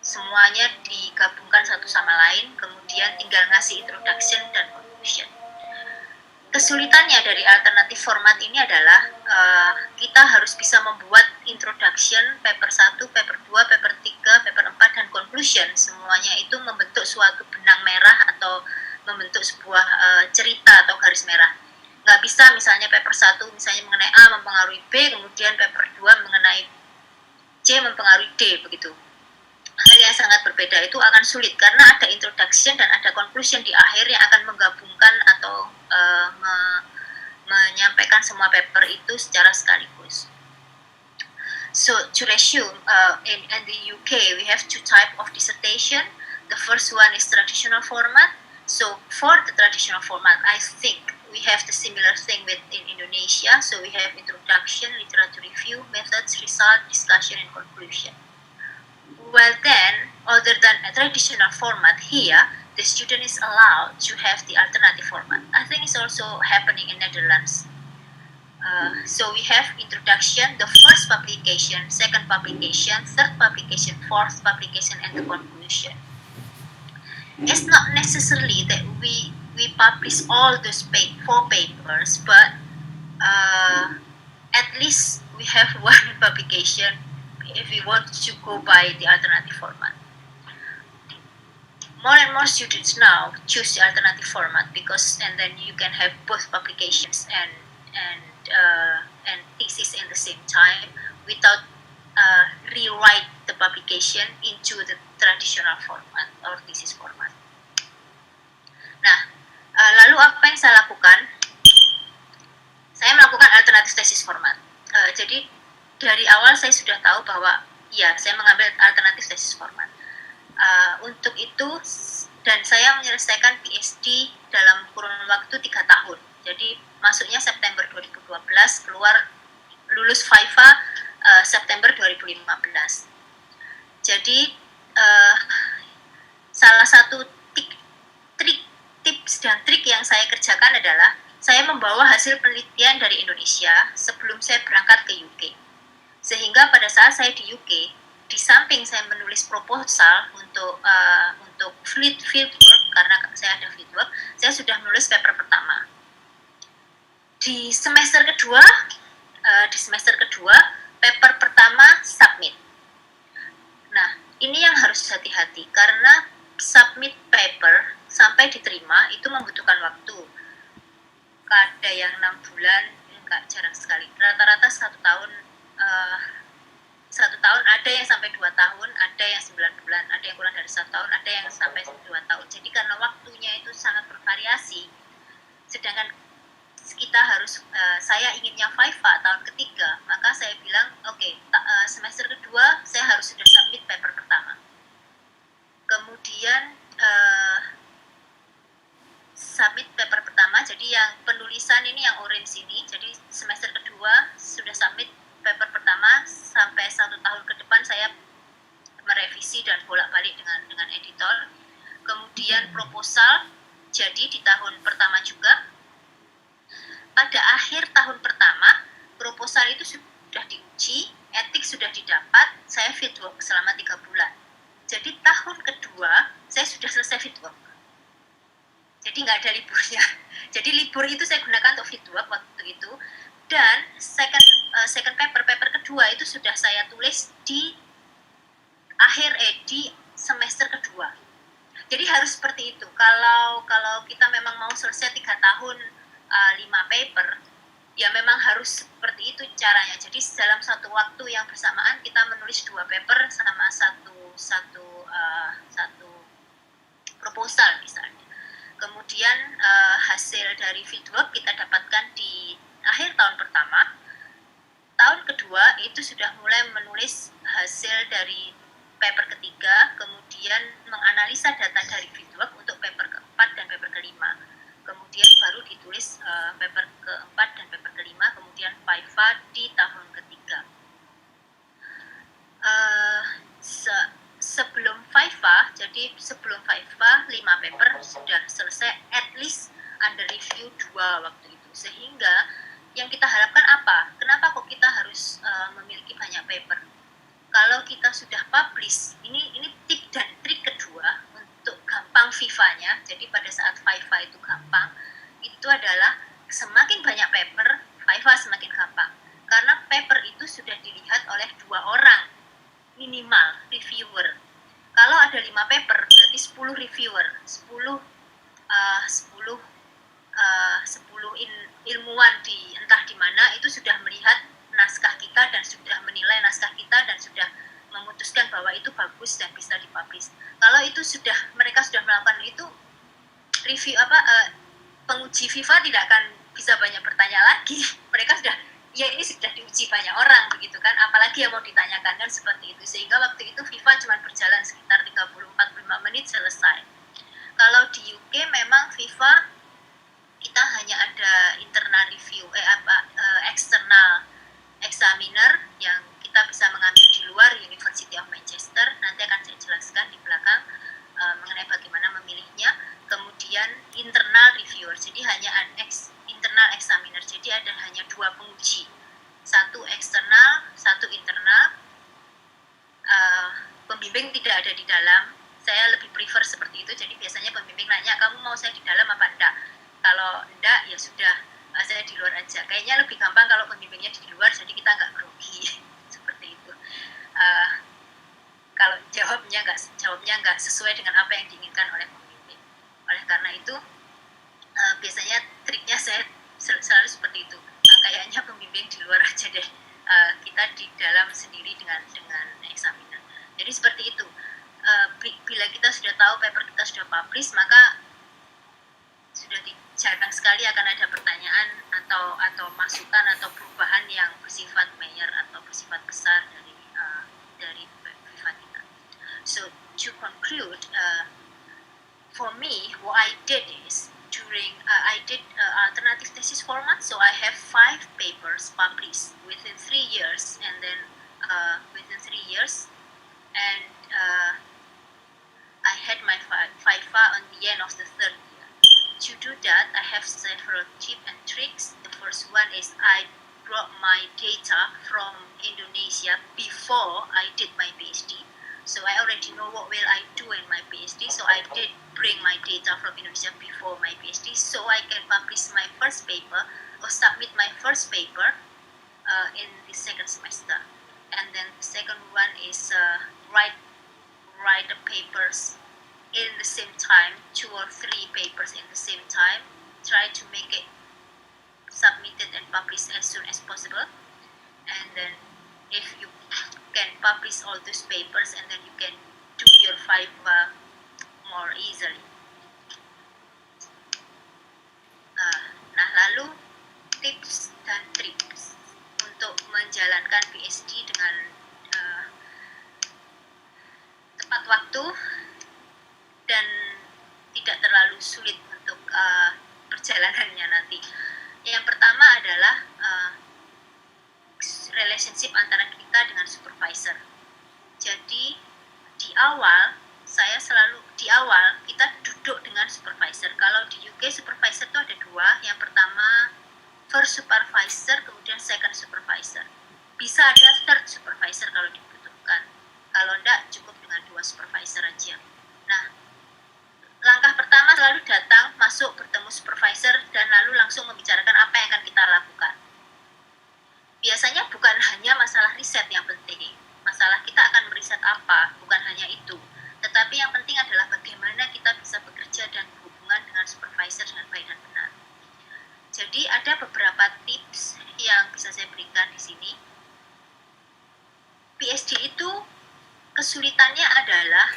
Speaker 4: semuanya digabungkan satu sama lain, kemudian tinggal ngasih introduction dan conclusion. Kesulitannya dari alternatif format ini adalah kita harus bisa membuat introduction, paper 1, paper 2, paper 3, paper 4, dan conclusion. Semuanya itu membentuk suatu benang merah atau membentuk sebuah cerita atau garis merah. Nggak bisa misalnya paper 1 misalnya mengenai A mempengaruhi B, kemudian paper 2 mengenai C mempengaruhi D, begitu. Hal yang sangat berbeda itu akan sulit karena ada introduction dan ada conclusion di akhir yang akan menggabungkan atau menyampaikan semua paper itu secara sekaligus. So to resume, in the UK we have two types of dissertation. The first one is traditional format. So for the traditional format, I think we have the similar thing with in Indonesia. So we have introduction, literature review, methods, result, discussion, and conclusion. Well then, other than a traditional format here, the student is allowed to have the alternative format. I think it's also happening in Netherlands. So we have introduction, the first publication, second publication, third publication, fourth publication, and the conclusion. It's not necessarily that we publish all those 4 papers, but at least we have one publication if we want to go by the alternative format. More and more students now choose the alternative format and then you can have both publications and thesis in the same time without rewrite the publication into the traditional format or thesis format. Nah, lalu apa yang saya lakukan? Saya melakukan alternatif thesis format. Jadi dari awal saya sudah tahu bahwa ya saya mengambil alternatif thesis format. Untuk itu dan saya menyelesaikan PhD dalam kurun waktu 3 tahun. Jadi masuknya September 2012, lulus viva September 2015. Jadi salah satu tips dan trik yang saya kerjakan adalah saya membawa hasil penelitian dari Indonesia sebelum saya berangkat ke UK. Sehingga pada saat saya di UK, di samping saya menulis proposal untuk fieldwork, karena saya ada fieldwork, saya sudah menulis paper pertama. Di semester kedua, paper pertama submit. Nah, ini yang harus hati-hati karena submit paper sampai diterima itu membutuhkan waktu. Ada yang 6 bulan, enggak, jarang sekali. Rata-rata 1 tahun. 1 tahun, ada yang sampai 2 tahun, ada yang 9 bulan, ada yang kurang dari 1 tahun, ada yang sampai 2 tahun. Jadi karena waktunya itu sangat bervariasi, sedangkan kita harus, saya inginnya viva tahun ketiga, maka saya bilang, semester kedua saya harus sudah submit paper pertama. Kemudian submit paper pertama, jadi yang penulisan ini yang orange ini, jadi semester kedua sudah submit paper pertama, sampai 1 tahun ke depan saya merevisi dan bolak-balik dengan editor. Kemudian proposal, jadi di tahun pertama juga. Pada akhir tahun pertama, proposal itu sudah diuji, etik sudah didapat, saya fieldwork selama 3 bulan. Jadi tahun kedua, saya sudah selesai fieldwork. Jadi nggak ada liburnya. Jadi libur itu saya gunakan untuk fieldwork waktu itu. Dan second paper kedua itu sudah saya tulis di di semester kedua. Jadi harus seperti itu. Kalau kita memang mau selesai 3 tahun 5 paper, ya memang harus seperti itu caranya. Jadi dalam satu waktu yang bersamaan kita menulis 2 paper sama satu proposal misalnya. Kemudian hasil dari fieldwork kita dapatkan di akhir tahun pertama. Tahun kedua itu sudah mulai menulis hasil dari paper ketiga, kemudian menganalisa data dari fieldwork untuk paper keempat dan paper kelima. Kemudian baru ditulis paper keempat dan paper kelima, kemudian viva di tahun ketiga. Sebelum viva, jadi sebelum viva 5 paper sudah selesai, at least under review 2 waktu itu. Sehingga yang kita harapkan apa? Kenapa kok kita harus memiliki banyak paper? Kalau kita sudah publish, ini tip dan trik kedua untuk gampang vivanya. Jadi pada saat viva itu gampang, itu adalah semakin banyak paper, viva semakin gampang. Karena paper itu sudah dilihat oleh 2 orang minimal reviewer. Kalau ada 5 paper berarti 10 reviewer, 10 ilmuwan di entah di mana itu sudah melihat naskah kita dan sudah menilai naskah kita dan sudah memutuskan bahwa itu bagus dan bisa dipublish. Kalau itu mereka sudah melakukan itu, review penguji viva tidak akan bisa banyak bertanya lagi. Mereka sudah, ya ini sudah diuji banyak orang begitu kan, apalagi yang mau ditanyakan kan seperti itu. Sehingga waktu itu viva cuma berjalan sekitar 30-45 menit selesai. Kalau di UK memang viva kita hanya ada internal review, external examiner yang kita bisa mengambil di luar University of Manchester. Nanti akan saya jelaskan di belakang mengenai bagaimana memilihnya. Kemudian internal reviewer, jadi hanya internal examiner, jadi ada hanya 2 penguji, 1 eksternal, 1 internal. Pembimbing tidak ada di dalam. Saya lebih prefer seperti itu. Jadi biasanya pembimbing nanya, kamu mau saya di dalam apa enggak? Kalau enggak, ya sudah, saya di luar aja. Kayaknya lebih gampang kalau pembimbingnya di luar, jadi kita nggak grogi. Seperti itu. Kalau jawabnya nggak sesuai dengan apa yang diinginkan oleh pembimbing. Oleh karena itu, biasanya triknya saya selalu seperti itu. Kayaknya pembimbing di luar aja deh. Kita di dalam sendiri dengan examiner. Jadi seperti itu. Bila kita sudah tahu paper kita sudah publish, maka sudah jarang sekali akan ada pertanyaan atau masukan atau perubahan yang bersifat major atau bersifat besar dari viva kita. So to conclude, for me, what I did is I did alternative thesis format, so I have 5 papers published within 3 years, and then I had my viva on the end of the 3rd year. To do that, I have several tips and tricks. The first one is I brought my data from Indonesia before I did my PhD. So I already know what will I do in my PhD. So I did bring my data from Indonesia before my PhD, so I can publish my first paper or submit my first paper in the 2nd semester. And then the second one is write the papers in the same time, 2 or 3 papers in the same time. Try to make it submitted and published as soon as possible. And then if you can publish all those papers, and then you can do your viva more easily. Nah, lalu tips dan triks untuk menjalankan PhD dengan tepat waktu dan tidak terlalu sulit untuk perjalanannya nanti. Yang pertama adalah relationship antara kita dengan supervisor. Jadi di awal kita duduk dengan supervisor. Kalau di UK supervisor itu ada 2. Yang pertama first supervisor, kemudian second supervisor. Bisa ada third supervisor kalau dibutuhkan. Kalau enggak, cukup dengan 2 supervisor aja. Nah, langkah pertama selalu datang, masuk, bertemu supervisor, dan lalu langsung membicarakan apa yang akan kita lakukan. Biasanya bukan hanya masalah riset yang penting. Masalah kita akan meriset apa, bukan hanya itu. Tetapi yang penting adalah bagaimana kita bisa bekerja dan berhubungan dengan supervisor dengan baik dan benar. Jadi ada beberapa tips yang bisa saya berikan di sini. PhD itu kesulitannya adalah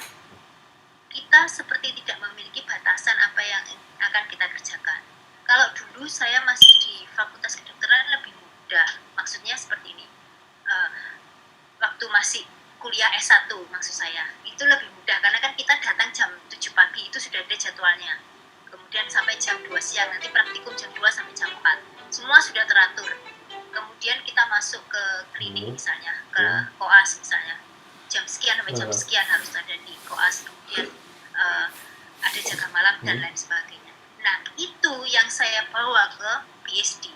Speaker 4: kita seperti tidak memiliki batasan apa yang akan kita kerjakan. Kalau dulu saya masih di Fakultas Kedokteran lebih mudah, maksudnya seperti ini. Waktu masih kuliah S1 maksud saya, itu lebih mudah karena kan kita datang jam 7 pagi itu sudah ada jadwalnya. Kemudian sampai jam 2 siang, nanti praktikum jam 2 sampai jam 4. Semua sudah teratur. Kemudian kita masuk ke klinik misalnya, ke koas misalnya. Jam sekian sampai jam sekian harus ada di koas. Kemudian ada jaga malam dan lain sebagainya. Nah, itu yang saya bawa ke PhD.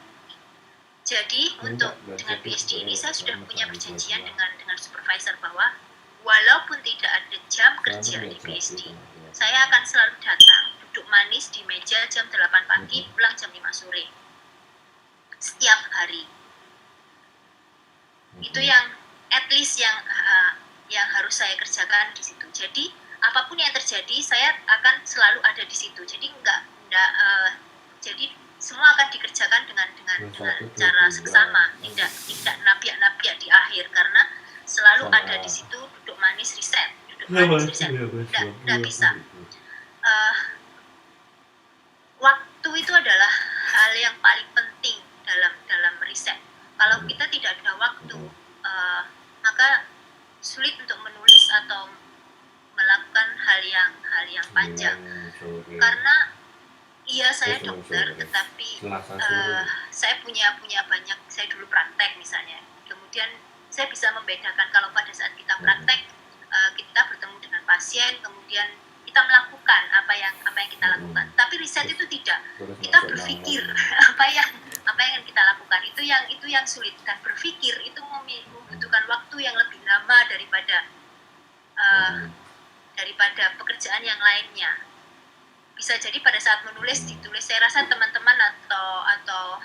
Speaker 4: Jadi untuk dengan PhD ini saya sudah punya perjanjian dengan supervisor bahwa walaupun tidak ada jam kerja di PhD, saya akan selalu datang, duduk manis di meja jam 8 pagi, pulang jam 5 sore. Setiap hari. Itu yang at least yang harus saya kerjakan di situ. Jadi apapun yang terjadi saya akan selalu ada di situ. Jadi jadi semua akan dikerjakan dengan cara seksama, tidak nabiak-nabiak di akhir karena selalu ada di situ duduk manis riset, tidak bisa. Waktu itu adalah hal yang paling penting dalam riset. Kalau kita tidak ada waktu, maka sulit untuk menulis atau melakukan hal yang panjang. Karena iya saya dokter, tetapi saya punya banyak. Saya dulu praktek misalnya. Kemudian saya bisa membedakan kalau pada saat kita praktek, kita bertemu dengan pasien, kemudian kita melakukan apa yang kita lakukan. Tapi riset itu tidak. Kita berpikir apa yang kita lakukan itu yang sulit, dan berpikir itu membutuhkan waktu yang lebih lama daripada pekerjaan yang lainnya. Bisa jadi pada saat ditulis, saya rasa teman-teman atau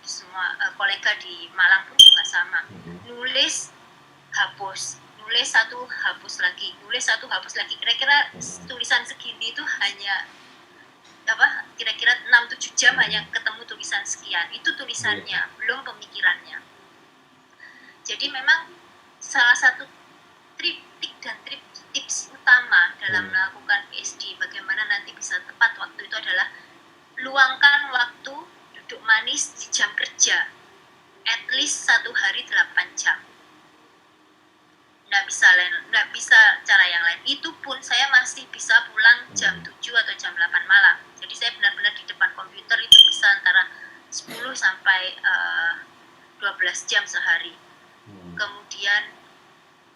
Speaker 4: semua kolega di Malang pun juga sama. Nulis, hapus, nulis satu, hapus lagi, nulis satu, hapus lagi. Kira-kira tulisan segini itu hanya kira-kira 6-7 jam hanya ketemu tulisan sekian. Itu tulisannya, belum pemikirannya. Jadi memang salah satu tips utama dalam melakukan PhD, bagaimana nanti bisa tepat waktu itu adalah luangkan waktu duduk manis di jam kerja at least 1 hari 8 jam. Nggak bisa cara yang lain. Itu pun saya masih bisa pulang jam 7 atau jam 8 malam. Jadi saya benar-benar di depan komputer itu bisa antara 10 sampai 12 jam sehari. Kemudian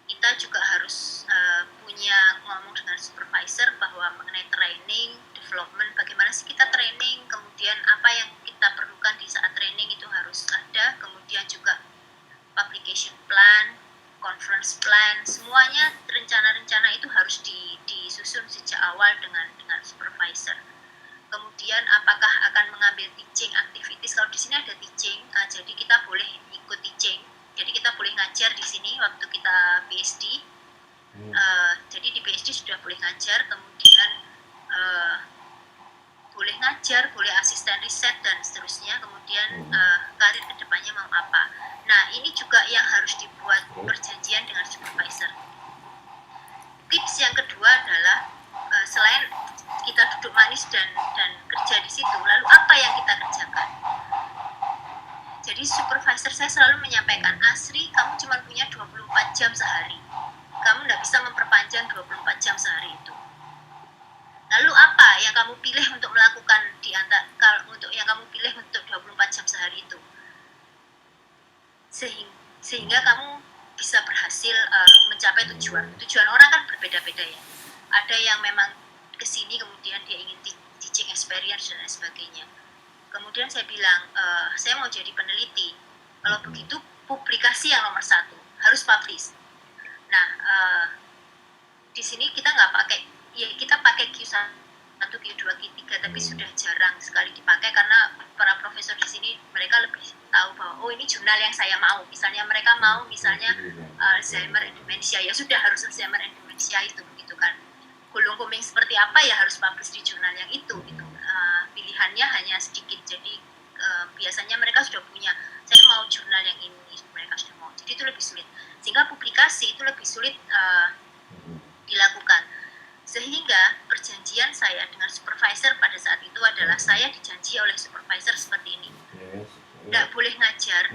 Speaker 4: kita juga harus punya ngomong dengan supervisor bahwa mengenai training, development, bagaimana sih kita training, kemudian apa yang kita perlukan di saat training itu harus ada, kemudian juga publication plan, conference plan, semuanya rencana-rencana itu harus disusun sejak awal dengan supervisor. Kemudian apakah akan mengambil teaching activities? Kalau di sini ada teaching, jadi kita boleh ikut teaching. Jadi kita boleh ngajar di sini waktu kita PhD. Jadi di PhD sudah boleh ngajar, kemudian boleh ngajar, boleh asisten riset dan seterusnya. Kemudian karir kedepannya mau apa? Nah, ini juga yang harus dibuat perjanjian dengan supervisor. Tips yang kedua adalah selain kita duduk manis dan kerja di situ, lalu apa yang kita kerjakan? Jadi supervisor saya selalu menyampaikan, Asri, kamu cuma punya 24 jam sehari. Kamu tidak bisa memperpanjang 24 jam sehari itu. Lalu apa yang kamu pilih untuk melakukan untuk 24 jam sehari itu? Sehingga kamu bisa berhasil mencapai tujuan. Tujuan orang kan berbeda-beda ya. Ada yang memang kesini kemudian dia ingin teaching experience dan lain sebagainya. Kemudian saya bilang, saya mau jadi peneliti. Kalau begitu, publikasi yang nomor 1, harus publish. Nah, di sini kita nggak pakai, ya kita pakai Q1, Q2, Q3, tapi sudah jarang sekali dipakai karena para profesor di sini mereka lebih tahu bahwa ini jurnal yang saya mau. Misalnya mereka mau, Alzheimer and Dementia, ya sudah harus Alzheimer and Dementia itu, begitu kan. Gulung kuming seperti apa ya harus publish di jurnal yang itu. Pilihannya hanya sedikit, jadi biasanya mereka sudah punya, saya mau jurnal yang ini, mereka sudah mau, jadi itu lebih sulit, sehingga publikasi itu lebih sulit dilakukan, sehingga perjanjian saya dengan supervisor pada saat itu adalah saya dijanji oleh supervisor seperti ini. Nggak boleh ngajar,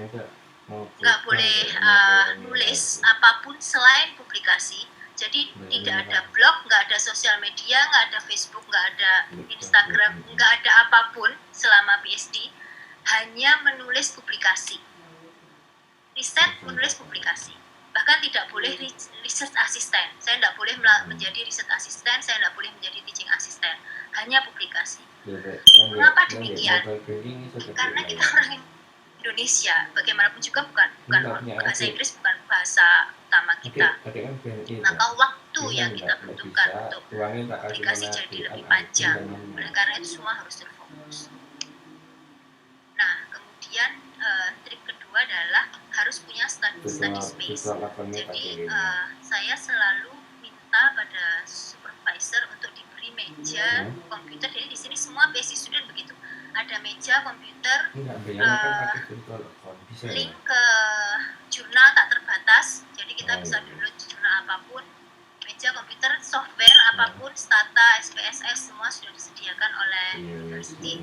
Speaker 4: nggak boleh nulis apapun selain publikasi. Jadi tidak ada blog, nggak ada sosial media, nggak ada Facebook, nggak ada Instagram, nggak ada apapun selama PhD, hanya menulis publikasi. Riset, menulis publikasi. Bahkan tidak boleh research assistant. Saya tidak boleh menjadi research assistant, saya tidak boleh menjadi teaching assistant. Hanya publikasi. Mengapa demikian? Karena kita orang Indonesia, bagaimanapun juga bukan bahasa Inggris bukan bahasa utama kita. Maka waktu yang kita butuhkan untuk publikasi jadi lebih panjang. Oleh karena itu semua harus terfokus. Nah, kemudian trik kedua adalah harus punya study space. Jadi saya selalu minta pada supervisor untuk diberi meja komputer. Jadi di sini semua PhD student begitu. Ada meja komputer, link ke jurnal tak terbatas. Jadi kita bisa download jurnal apapun, meja komputer, software apapun, Stata, SPSS semua sudah disediakan oleh university.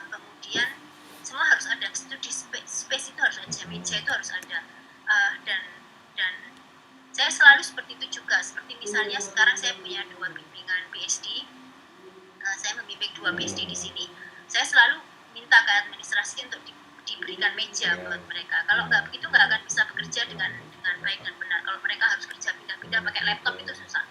Speaker 4: Kemudian semua harus ada, studi space itu harus ada, meja itu harus ada, dan saya selalu seperti itu juga. Seperti misalnya sekarang saya punya 2 bimbingan PhD, saya membimbing 2 PhD di sini. Saya selalu minta ke administrasi untuk diberikan meja buat mereka. Kalau nggak begitu nggak akan bisa bekerja dengan baik dan benar. Kalau mereka harus kerja pindah-pindah pakai laptop itu susah.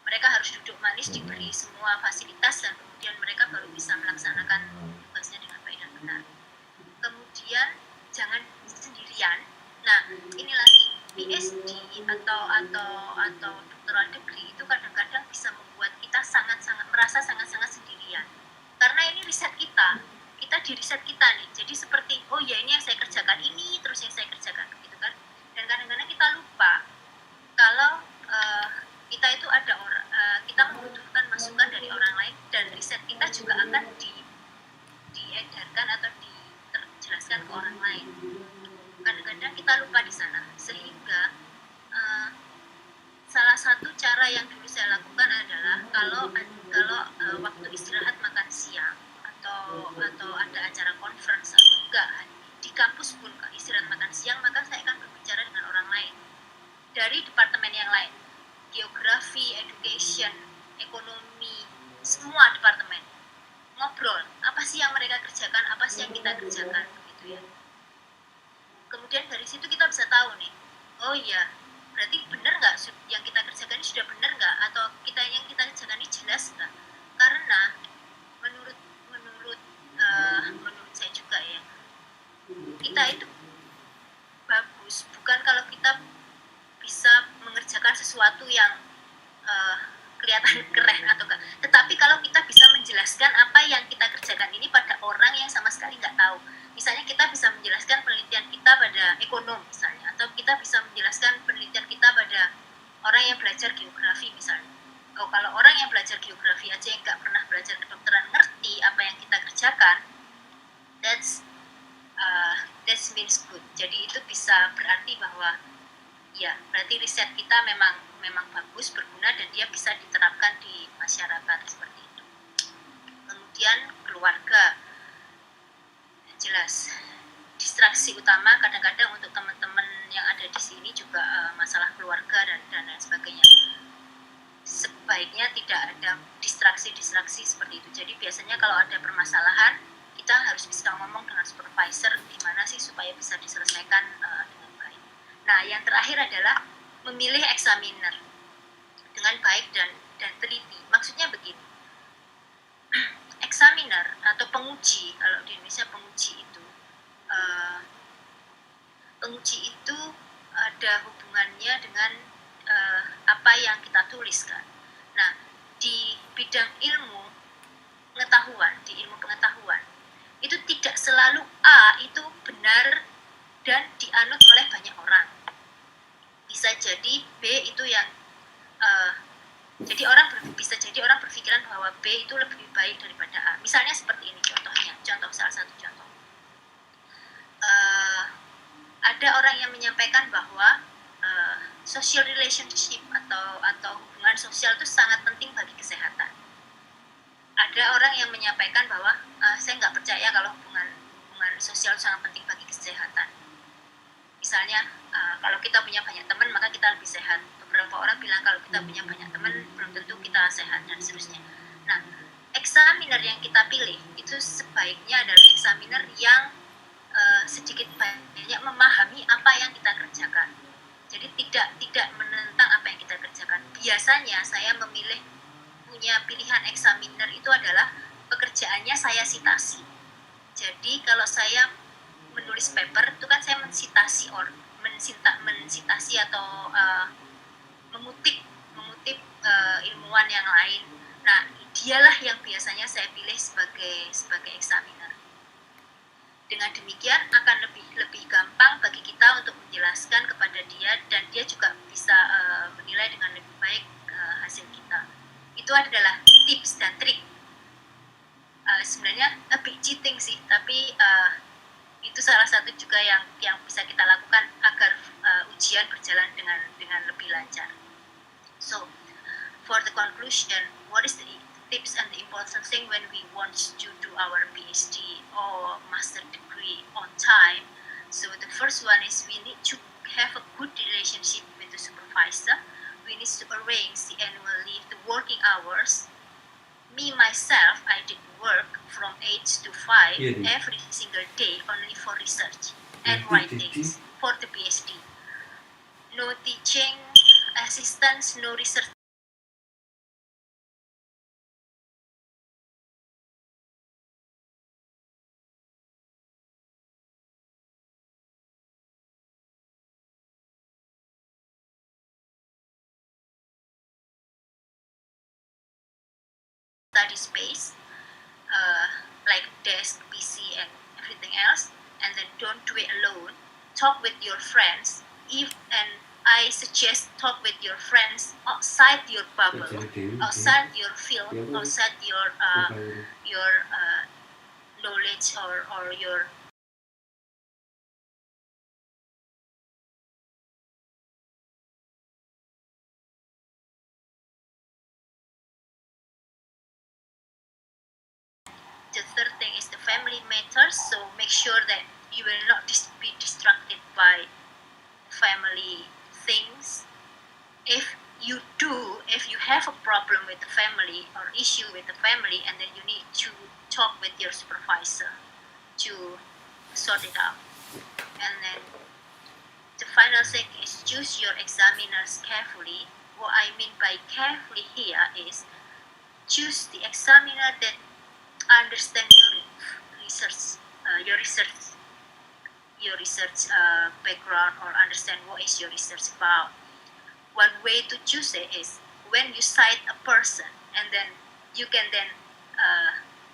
Speaker 4: Mereka harus duduk manis, diberi semua fasilitas, dan kemudian mereka baru bisa melaksanakan tugasnya dengan baik dan benar. Kemudian jangan sendirian. Nah, ini lagi PhD atau doctoral degree itu kadang-kadang bisa membuat kita merasa sangat-sangat sendirian. Karena ini riset kita di riset kita nih. Jadi seperti oh ya ini yang saya kerjakan ini, terus yang saya kerjakan begitu kan. Dan kadang-kadang kita lupa kalau kita itu ada kita membutuhkan masukan dari orang lain, dan riset kita juga akan diedarkan atau dijelaskan ke orang lain. Kadang-kadang kita lupa di sana, sehingga salah satu cara yang dulu saya lakukan adalah kalau waktu istirahat makan siang atau ada acara conference atau enggak di kampus pun istirahat makan siang, maka saya akan berbicara dengan orang lain dari departemen yang lain, geografi, education, ekonomi, semua departemen. Ngobrol, apa sih yang mereka kerjakan, apa sih yang kita kerjakan, begitu ya. Kemudian dari situ kita bisa tahu nih, oh iya, berarti benar nggak yang kita kerjakan ini sudah benar nggak, atau yang kita kerjakan ini jelas nggak? Karena menurut saya juga ya, kita itu bagus bukan kalau kita bisa mengerjakan sesuatu yang kelihatan keren atau enggak, tetapi kalau kita bisa menjelaskan apa yang kita kerjakan ini pada orang yang sama sekali nggak tahu. Misalnya kita bisa menjelaskan penelitian kita pada ekonom misalnya, atau kita bisa menjelaskan penelitian kita pada orang yang belajar geografi misalnya. Oh, kalau orang yang belajar geografi aja yang nggak pernah belajar kedokteran ngerti apa yang kita kerjakan, that means good. Jadi itu bisa berarti bahwa ya berarti riset kita memang bagus, berguna, dan dia bisa diterapkan di masyarakat seperti itu. Kemudian keluarga, jelas distraksi utama kadang-kadang untuk teman-teman yang ada di sini juga masalah keluarga dan lain sebagainya. Sebaiknya tidak ada distraksi seperti itu. Jadi biasanya kalau ada permasalahan, kita harus bisa ngomong dengan supervisor gimana sih supaya bisa diselesaikan dengan baik. Nah, yang terakhir adalah memilih examiner dengan baik dan teliti. Maksudnya begini, examiner atau penguji, kalau di Indonesia penguji itu ada hubungannya dengan apa yang kita tuliskan. Nah, di bidang ilmu pengetahuan itu tidak selalu A itu benar dan dianut oleh banyak orang. Bisa jadi B itu yang bisa jadi orang berpikiran bahwa B itu lebih baik daripada A. Misalnya seperti ini salah satu contoh. Ada orang yang menyampaikan bahwa social relationship atau hubungan sosial itu sangat penting bagi kesehatan. ada orang yang menyampaikan bahwa saya nggak percaya kalau hubungan sosial sangat penting bagi kesehatan. Misalnya kalau kita punya banyak teman maka kita lebih sehat. Beberapa orang bilang kalau kita punya banyak teman belum tentu kita sehat dan seterusnya. Nah, examiner yang kita pilih itu sebaiknya adalah examiner yang sedikit banyak memahami apa yang kita kerjakan. Jadi tidak menentang apa yang kita kerjakan. Biasanya saya memilih punya pilihan examiner itu adalah pekerjaannya saya sitasi. Jadi kalau saya menulis paper itu kan saya mensitasi atau mengutip ilmuwan yang lain. Nah, dialah yang biasanya saya pilih sebagai examiner. Dengan demikian akan lebih gampang bagi kita untuk menjelaskan kepada dia dan dia juga bisa menilai dengan lebih baik hasil kita. Itu adalah tips dan trik. Sebenarnya a bit cheating sih, tapi itu salah satu juga yang bisa kita lakukan agar ujian berjalan dengan lebih lancar. So, for the conclusion, what is the tips and the important thing when we want to do our PhD or master degree on time? So the first one is we need to have a good relationship with the supervisor. We need to arrange the annual leave, the working hours. Me, myself, I did work from 8 to 5 every single day only for research and writings for the PhD. No teaching assistants, no research. Study space, like desk, PC, and everything else, and then don't do it alone. Talk with your friends, and I suggest talk with your friends outside your bubble, outside your field, outside your knowledge or your The third thing is the family matters, so make sure that you will not be distracted by family things. If you have a problem with the family or issue with the family, and then you need to talk with your supervisor to sort it out. And then the final thing is choose your examiners carefully. What I mean by carefully here is choose the examiner that understand your research background, or understand what is your research about. One way to choose it is when you cite a person, and then you can then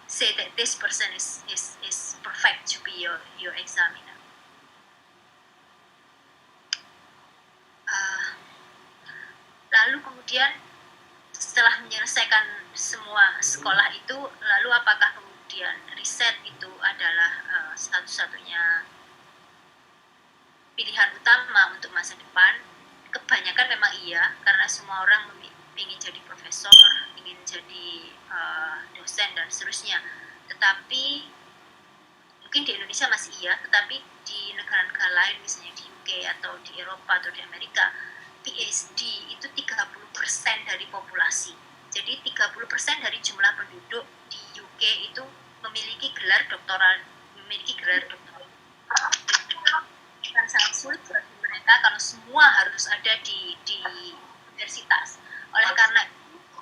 Speaker 4: say that this person is perfect to be your examiner. Lalu kemudian setelah menyelesaikan semua sekolah itu, lalu apakah kemudian riset itu adalah satu-satunya pilihan utama untuk masa depan? Kebanyakan memang iya, karena semua orang ingin jadi profesor, ingin jadi dosen dan seterusnya. Tetapi mungkin di Indonesia masih iya, tetapi di negara-negara lain, misalnya di UK atau di Eropa atau di Amerika, PhD itu 30% dari populasi. Jadi 30% dari jumlah penduduk di UK itu memiliki gelar doktoral. Kan sangat sulit bagi mereka kalau semua harus ada di universitas. Oleh karena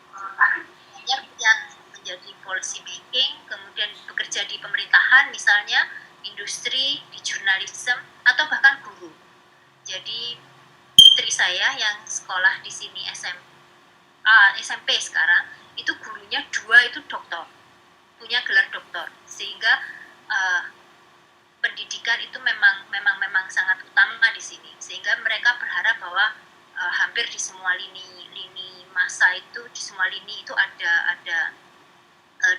Speaker 4: banyak yang menjadi policy making, kemudian bekerja di pemerintahan misalnya, industri, di jurnalisme, atau bahkan guru. Jadi putri saya yang sekolah di sini SMP sekarang, itu gurunya 2 itu doktor, punya gelar doktor, sehingga pendidikan itu memang sangat utama di sini, sehingga mereka berharap bahwa hampir di semua lini masa itu, di semua lini itu ada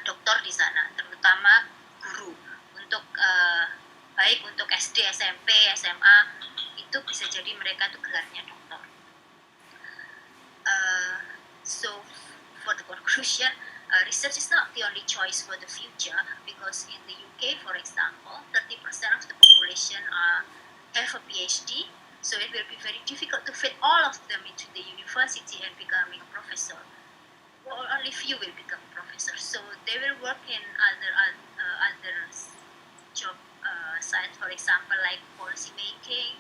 Speaker 4: doktor di sana, terutama guru. Untuk baik untuk SD, SMP, SMA, itu bisa jadi mereka tuh gelarnya doktor. So for the conclusion, research is not the only choice for the future, because in the UK, for example, 30% of the population have a PhD, so it will be very difficult to fit all of them into the university and becoming a professor. Well, only few will become professors, so they will work in other job sites, for example, like policy making,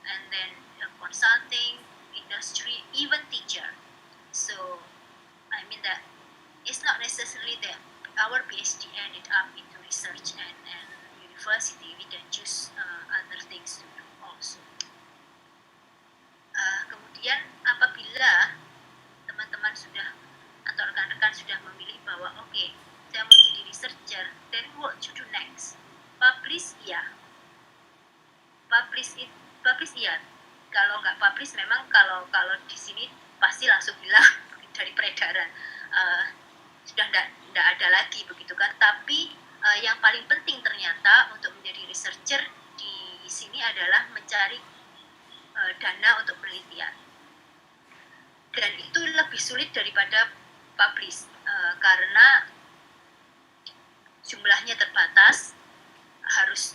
Speaker 4: and then consulting, industry, even teacher. So I mean that it's not necessarily that our PhD ended up into research and university. We can choose other things to do also. Kemudian apabila teman-teman sudah atau rekan-rekan sudah memilih bahwa oke, saya mau jadi researcher, then what to do next? Publish iya. Publish iya. Kalau nggak publish, memang kalau di sini pasti langsung bilang dari peredaran sudah tidak ada lagi begitu kan. Tapi yang paling penting ternyata untuk menjadi researcher di sini adalah mencari dana untuk penelitian, dan itu lebih sulit daripada publish karena jumlahnya terbatas, harus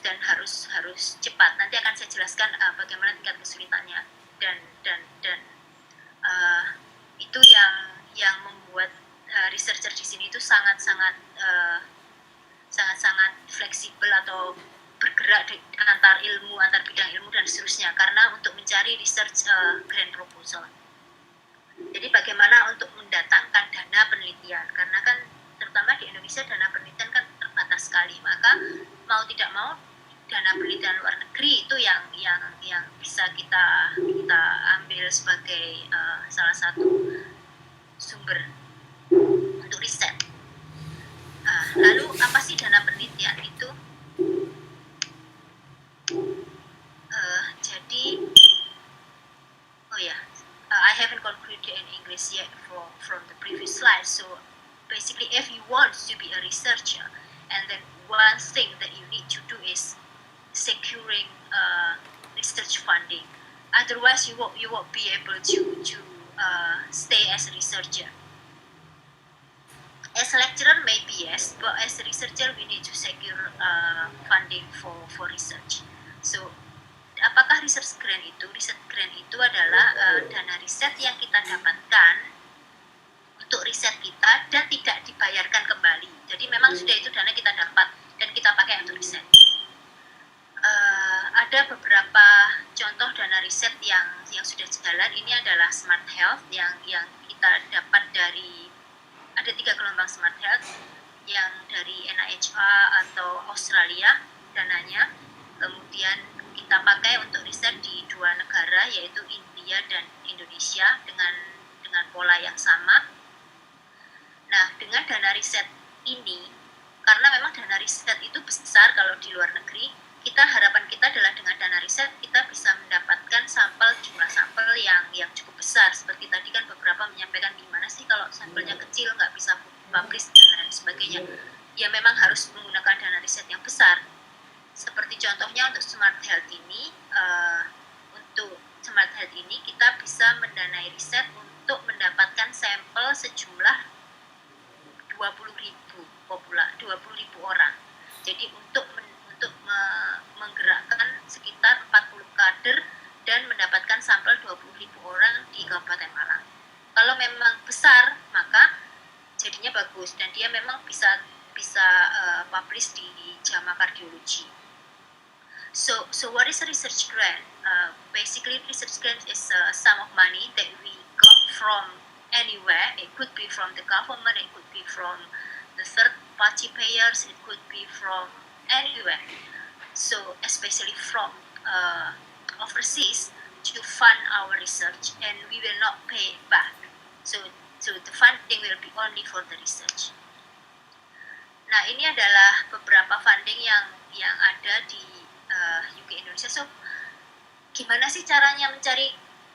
Speaker 4: cepat. Nanti akan saya jelaskan bagaimana tingkat kesulitannya, dan itu yang membuat researcher di sini itu sangat fleksibel atau bergerak antar bidang ilmu dan seterusnya, karena untuk mencari research grant proposal. Jadi bagaimana untuk mendatangkan dana penelitian, karena kan terutama di Indonesia dana penelitian kan terbatas sekali, maka mau tidak mau dana penelitian luar negeri itu yang bisa kita ambil sebagai salah satu sumber untuk riset. Lalu apa sih dana penelitian itu? Jadi I haven't concluded in English yet from the previous slide. So basically, if you want to be a researcher, and then one thing that you need to do is securing research funding. Otherwise, you won't be able to stay as a researcher. As a lecturer, maybe yes, but as a researcher, we need to secure funding for research. So, apakah research grant itu? Research grant itu adalah dana riset yang kita dapatkan untuk riset kita dan tidak dibayarkan kembali. Jadi memang sudah itu dana kita dapat dan kita pakai untuk riset. Ada beberapa contoh dana riset yang sudah jalan. Ini adalah Smart Health yang kita dapat dari, ada 3 gelombang Smart Health yang dari NIHA atau Australia dananya. Kemudian kita pakai untuk riset di 2 negara, yaitu India dan Indonesia, dengan pola yang sama. Nah, dengan dana riset ini, karena memang dana riset itu besar kalau di luar negeri, harapan kita adalah dengan dana riset kita bisa mendapatkan jumlah sampel yang cukup besar. Seperti tadi kan beberapa menyampaikan gimana sih kalau sampelnya kecil nggak bisa publish dan lain sebagainya. Ya memang harus menggunakan dana riset yang besar. Seperti contohnya untuk Smart Health ini, kita bisa mendanai riset untuk mendapatkan sampel sejumlah 20.000 orang. Jadi untuk menggerakkan sekitar 40 kader dan mendapatkan sampel 20.000 orang di Kabupaten Malang. Kalau memang besar, maka jadinya bagus dan dia memang bisa publish di JAMA Kardiologi. So what is a research grant? Basically, research grant is a sum of money that we got from anywhere. It could be from the government, it could be from the third-party payers, it could be from anywhere. So especially from overseas to fund our research, and we will not pay it back. So the funding will be only for the research. Nah, ini adalah beberapa funding yang ada di UK Indonesia. So gimana sih caranya mencari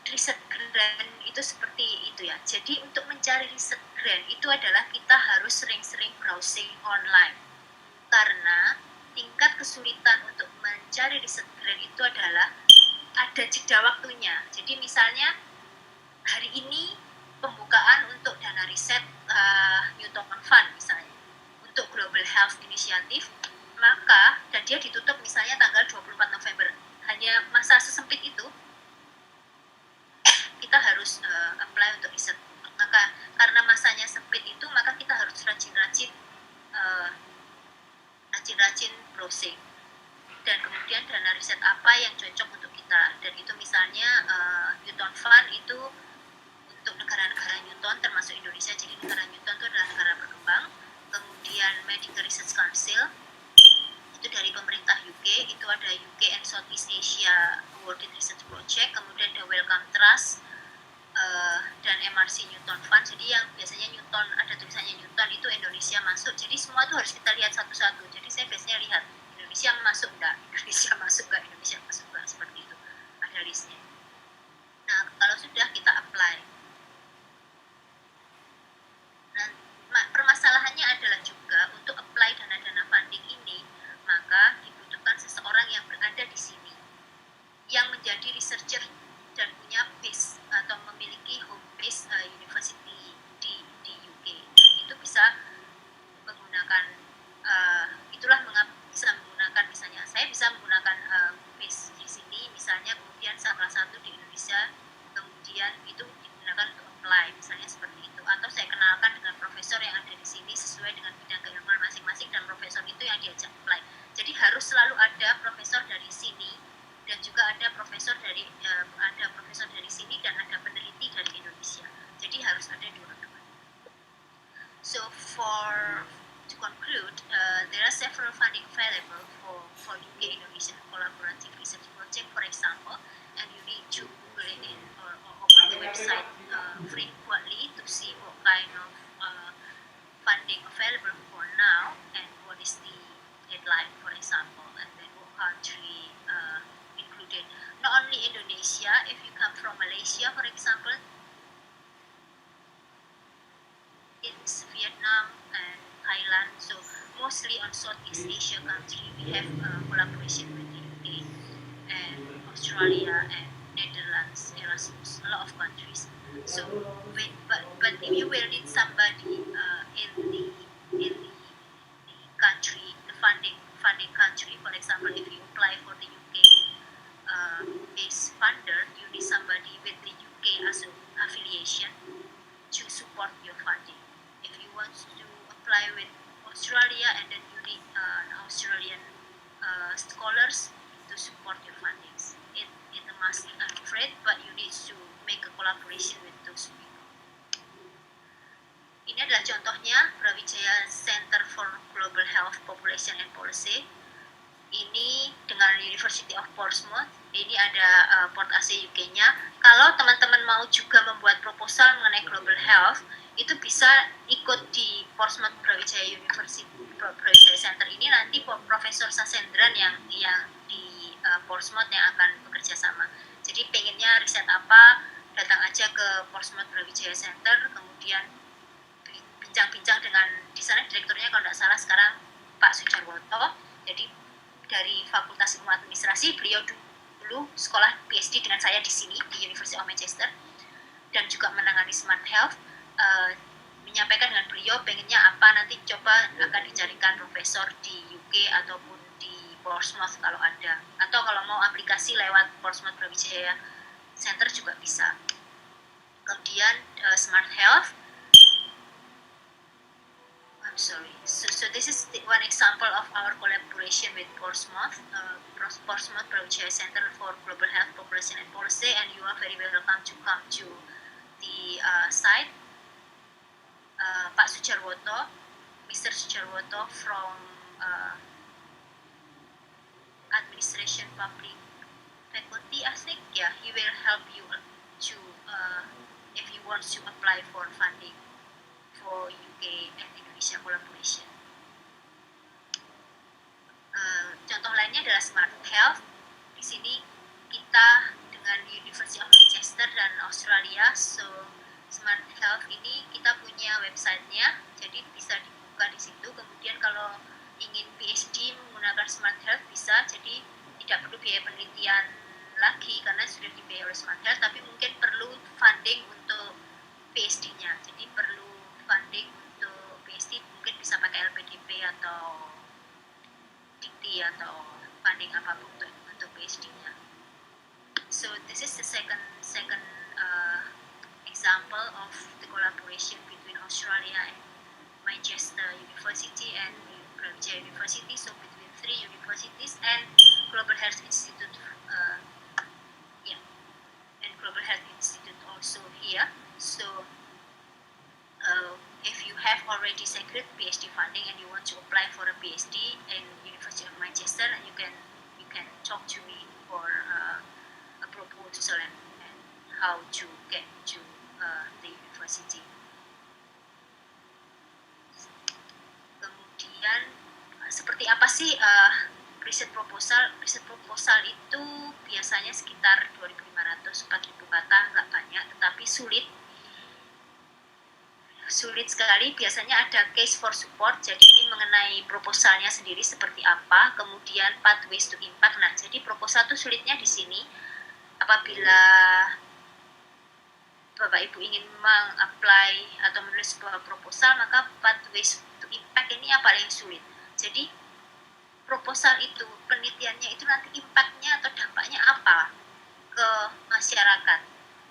Speaker 4: riset grant itu seperti itu ya. Jadi untuk mencari riset grant itu adalah kita harus sering-sering browsing online, karena tingkat kesulitan untuk mencari riset grant itu adalah ada jeda waktunya. Jadi misalnya hari ini pembukaan untuk dana riset Newton Fund misalnya untuk Global Health Initiative, maka dan dia ditutup misalnya tanggal 24 November, hanya masa sesempit itu kita harus apply untuk riset. Maka karena masanya sempit itu, maka kita harus rajin-rajin browsing, dan kemudian dana riset apa yang cocok untuk kita. Dan itu misalnya Newton Fund itu untuk negara-negara Newton termasuk Indonesia, jadi negara Newton itu adalah negara berkembang. Kemudian Medical Research Council itu dari pemerintah UK, itu ada UK and Southeast Asia Awarded Research Project, kemudian The Wellcome Trust, dan MRC Newton Fund. Jadi yang biasanya Newton ada tulisannya Newton itu Indonesia masuk, jadi semua itu harus kita lihat satu-satu. Jadi saya biasanya lihat Indonesia masuk enggak, Indonesia masuk enggak, seperti itu, ada listnya. Nah kalau sudah kita apply, nah permasalahannya adalah juga untuk apply dana-dana funding ini, maka dibutuhkan seseorang yang berada di sini, yang menjadi researcher dan punya base atau memiliki home base university di UK, dan itu bisa menggunakan itulah mengapa bisa menggunakan, misalnya saya bisa menggunakan base di sini misalnya, kemudian salah satu di Indonesia, kemudian itu digunakan untuk apply misalnya seperti itu, atau saya kenalkan dengan profesor yang ada di sini sesuai dengan bidang keilmuan masing-masing, dan profesor itu yang diajak apply. Jadi harus selalu ada profesor dari sini dan juga ada profesor dari sini, dan ada peneliti dari Indonesia. Jadi harus ada dua-dua. So to conclude, there are several funding available for UK Indonesia collaborative research project, for example, and you need to Google it in or open the website frequently to see what kind of funding available for now and what is the deadline, for example, and then what country included. Not only Indonesia, if you come from Malaysia, for example, it's Vietnam and Thailand, so mostly on Southeast Asia country we have collaboration with the UK and Australia and Netherlands, Erasmus, a lot of countries. So, but if you will need somebody in the country, the funding country, for example, if you apply for the UK based funder, you need somebody with the UK as an affiliation to support your funding. If you want to apply with Australia, and then you need Australian scholars to support your fundings. It must, I'm afraid, but you need to make a collaboration with those people. Ini adalah contohnya Brawijaya Center for Global Health, Population and Policy. Ini dengan University of Portsmouth. Ini ada Port AC UK-nya. Kalau teman-teman mau juga membuat proposal mengenai Global Health, itu bisa ikut di Portsmouth Brawijaya University Brawijaya Center ini. Nanti Profesor Sasendran yang di Portsmouth yang akan bekerja sama. Jadi pengennya riset apa, datang aja ke Portsmouth Brawijaya Center, kemudian bincang-bincang dengan di sana direkturnya kalau tidak salah sekarang Pak Sujarwoto. Jadi dari Fakultas Ilmu Administrasi, beliau dulu sekolah PhD dengan saya di sini di University of Manchester, dan juga menangani Smart Health. Menyampaikan dengan beliau pengennya apa, nanti coba akan dicarikan profesor di UK ataupun di Portsmouth kalau ada, atau kalau mau aplikasi lewat Portsmouth Brawijaya Center juga bisa. Kemudian Smart Health, so this is one example of our collaboration with Portsmouth Brawijaya Center for Global Health, Population and Policy, and you are very welcome to come to the site. Pak Sujarwoto, Mr. Sujarwoto from Administration Public Faculty, I think, yeah, he will help you to if you want to apply for funding for UK and Indonesia collaboration. Contoh lainnya adalah Smart Health. Di sini kita dengan University of Manchester dan Australia, so Smart Health ini kita punya websitenya, jadi bisa dibuka di situ. Kemudian kalau ingin PhD menggunakan Smart Health bisa, jadi tidak perlu biaya penelitian lagi karena sudah dibiayai oleh Smart Health, tapi mungkin perlu funding untuk PhD-nya. Jadi perlu funding atau funding apapun untuk PhD-nya. So this is the second example of the collaboration between Australia and Manchester University and Verbrugh University. So between 3 universities and Global Health Institute, and Global Health Institute also here. So if you have already secured PhD funding and you want to apply for a PhD in University of Manchester, you can talk to me for a proposal and how to get to the university. Kemudian seperti apa sih riset proposal? Riset proposal itu biasanya sekitar 2.500-4.000 kata, nggak banyak, tetapi sulit sekali. Biasanya ada case for support, jadi ini mengenai proposalnya sendiri seperti apa, kemudian pathways to impact. Nah, jadi proposal itu sulitnya di sini. Apabila Bapak Ibu ingin meng-apply atau menulis sebuah proposal, maka pathways to impact ini yang paling sulit. Jadi proposal itu, penelitiannya itu nanti impact-nya atau dampaknya apa ke masyarakat.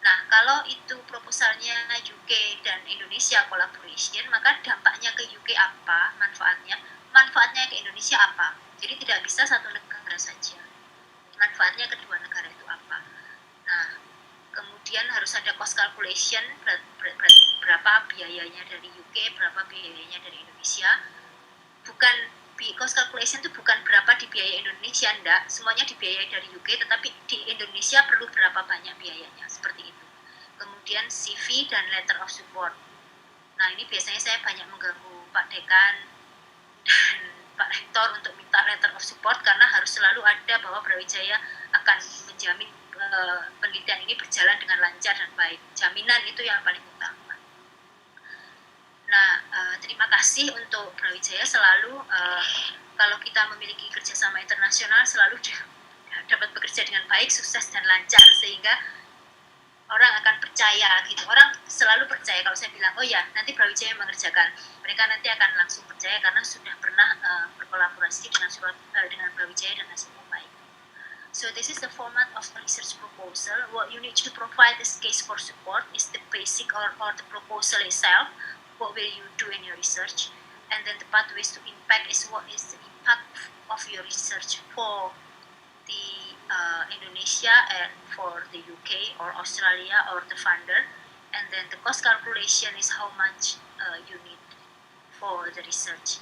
Speaker 4: Nah, kalau itu proposalnya UK dan Indonesia collaboration, maka dampaknya ke UK apa, manfaatnya ke Indonesia apa. Jadi tidak bisa satu negara saja. Manfaatnya kedua negara itu apa. Nah, kemudian harus ada cost calculation, berapa biayanya dari UK, berapa biayanya dari Indonesia. Cost calculation itu bukan berapa dibiayai Indonesia, enggak, semuanya dibiayai dari UK, tetapi di Indonesia perlu berapa banyak biayanya, seperti itu. Kemudian CV dan letter of support. Nah, ini biasanya saya banyak mengganggu Pak Dekan dan Pak Rektor untuk minta letter of support, karena harus selalu ada bahwa Brawijaya akan menjamin penelitian ini berjalan dengan lancar dan baik. Jaminan itu yang paling utama. Nah, terima kasih untuk Brawijaya selalu kalau kita memiliki kerjasama internasional selalu dapat bekerja dengan baik, sukses dan lancar, sehingga orang akan percaya gitu. Orang selalu percaya kalau saya bilang, oh ya, nanti Brawijaya mengerjakan. Mereka nanti akan langsung percaya karena sudah pernah berkolaborasi dengan Brawijaya dan hasilnya baik. So this is the format of the research proposal. What you need to provide as case for support is the basic or the proposal itself. What will you do in your research? And then the pathways to impact is what is the impact of your research for the Indonesia and for the UK or Australia or the funder. And then the cost calculation is how much you need for the research.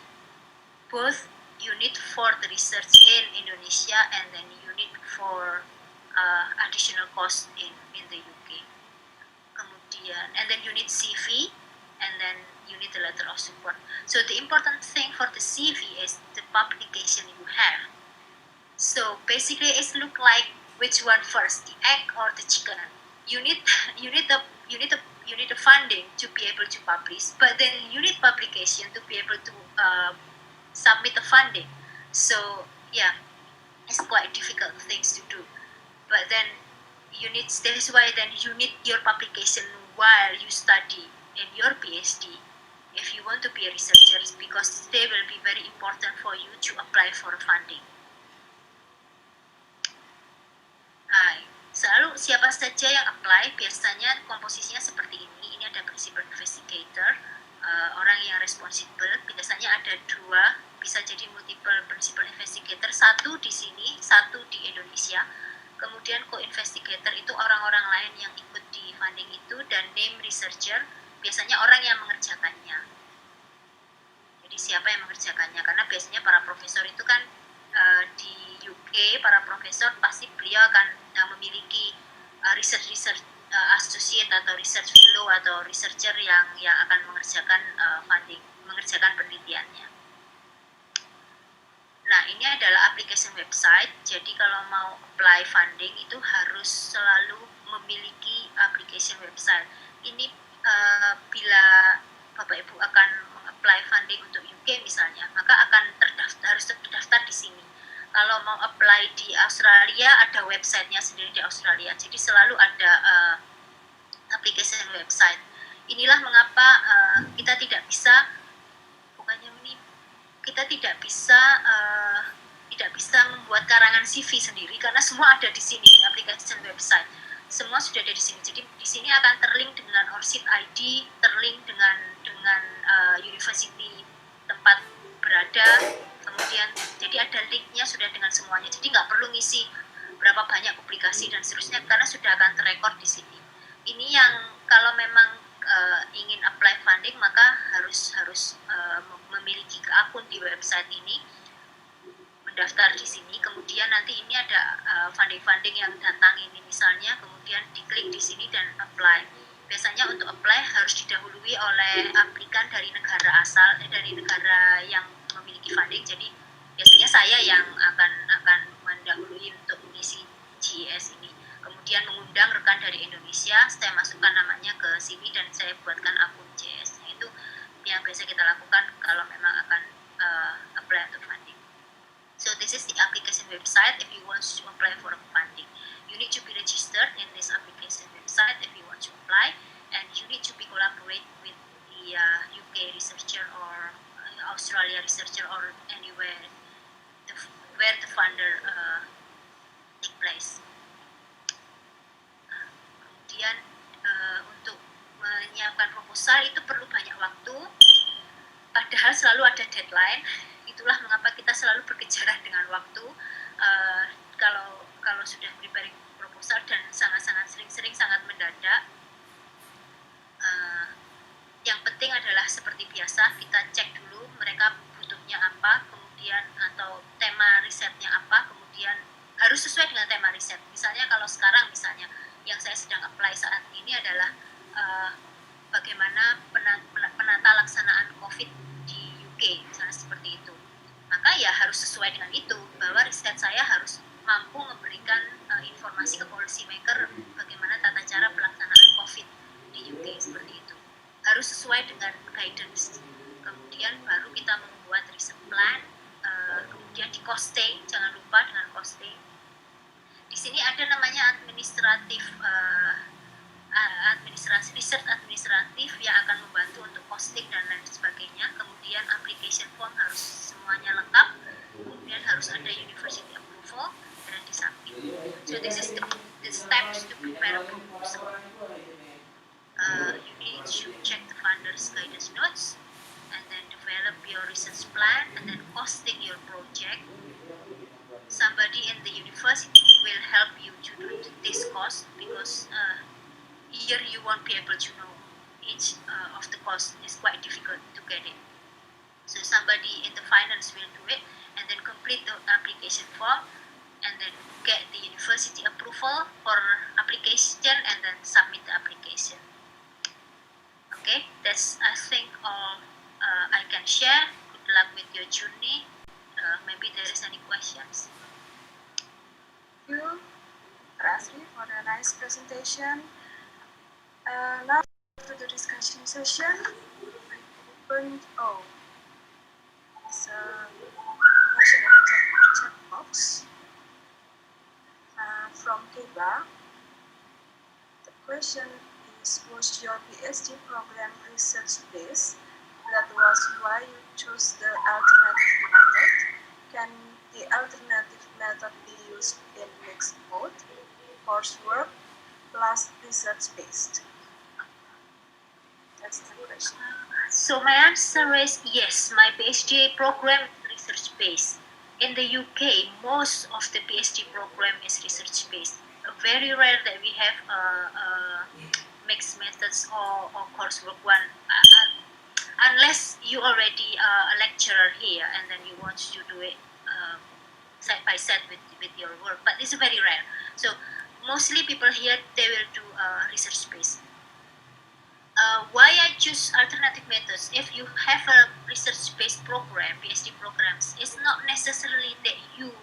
Speaker 4: Both you need for the research in Indonesia and then you need for additional cost in the UK. Kemudian, and then you need CV, and then you need a letter of support. So the important thing for the CV is the publication you have. So basically, it look like which one first, the egg or the chicken. You need the funding to be able to publish, but then you need publication to be able to submit the funding. So yeah, it's quite difficult things to do. But then that is why then you need your publication while you study in your PhD if you want to be a researcher, because they will be very important for you to apply for funding. Selalu siapa saja yang apply, biasanya komposisinya seperti ini. Ini ada principal investigator, orang yang responsible, biasanya ada 2, bisa jadi multiple principal investigator, 1 di sini, 1 di Indonesia. Kemudian co-investigator itu orang-orang lain yang ikut di funding itu, dan name researcher biasanya orang yang mengerjakannya. Jadi siapa yang mengerjakannya, karena biasanya para profesor itu kan di UK, para profesor pasti beliau akan memiliki research associate atau research fellow atau researcher yang akan mengerjakan funding, mengerjakan penelitiannya. Nah, ini adalah application website. Jadi kalau mau apply funding itu harus selalu memiliki application website. Ini bila Bapak Ibu akan apply funding untuk UK misalnya, maka akan harus terdaftar di sini. Kalau mau apply di Australia, ada websitenya sendiri di Australia. Jadi selalu ada application website. Inilah mengapa kita tidak bisa tidak bisa membuat karangan CV sendiri karena semua ada di sini di aplikasi website. Semua sudah ada di sini. Jadi di sini akan terlink dengan ORCID ID, terlink dengan university tempat berada. Kemudian jadi ada linknya sudah dengan semuanya. Jadi nggak perlu ngisi berapa banyak publikasi dan seterusnya karena sudah akan terrekord di sini. Ini yang kalau memang ingin apply funding maka harus memiliki akun di website ini, mendaftar di sini. Kemudian nanti ini ada funding yang datang ini misalnya, kemudian diklik di sini dan apply. Biasanya untuk apply harus didahului oleh aplikan dari negara asal, dari negara yang memiliki funding. Jadi biasanya saya yang akan mendahului untuk mengisi GES ini. Kemudian mengundang rekan dari Indonesia, saya masukkan namanya ke sini dan saya buatkan akun GES-nya. Itu yang biasa kita lakukan kalau memang akan apply untuk funding. So this is the application website if you want to apply for a funding. You need to be registered in this application website if you want to apply, and you need to be collaborate with the UK researcher or Australia researcher or anywhere where the funder take place. Kemudian untuk menyiapkan proposal itu perlu banyak waktu, padahal selalu ada deadline. Itulah mengapa kita selalu berkejaran dengan waktu. Kalau sudah preparing proposal dan sangat-sangat sering sangat mendadak. Yang penting adalah seperti biasa kita cek dulu mereka butuhnya apa, kemudian atau tema risetnya apa, kemudian harus sesuai dengan tema riset. Misalnya kalau sekarang misalnya yang saya sedang apply saat ini adalah bagaimana penata laksanaan COVID di UK, misalnya seperti itu. Maka ya harus sesuai dengan itu, bahwa riset saya harus mampu memberikan informasi ke policy maker bagaimana tata cara pelaksanaan COVID di UK, seperti itu. Harus sesuai dengan guidance. Kemudian baru kita membuat research plan, kemudian di costing, jangan lupa dengan costing. Di sini ada namanya research administratif yang akan membantu untuk costing dan lain sebagainya. Kemudian application form harus semuanya lengkap. Kemudian harus ada university approval dan disubmit. So this is the steps to prepare a proposal. You need to check the funder's guidance notes, and then develop your research plan, and then costing your project. Somebody in the university will help you to do this cost, because here you won't be able to know each of the cost. Is quite difficult to get it. So somebody in the finance will do it, and then complete the application form, and then get the university approval for application, and then submit the application. Okay, that's I think all I can share. Good luck with your journey. Maybe there is any questions.
Speaker 2: Thank you, Asri, for the nice presentation. Now to the discussion session. It's a question in the chat box from Keba. The question is, was your PhD program research-based? That was why you chose the alternative method. Can the alternative method be used in mixed mode, coursework plus research-based? That's the question.
Speaker 4: So my answer is yes, my PhD program is research-based. In the UK, most of the PhD program is research-based. Very rare that we have mixed methods or coursework one. Unless you already a lecturer here and then you want to do it side by side with your work, but it's very rare. So mostly people here, they will do research-based. Why I choose alternative methods? If you have a research-based program, PhD programs, it's not necessarily that you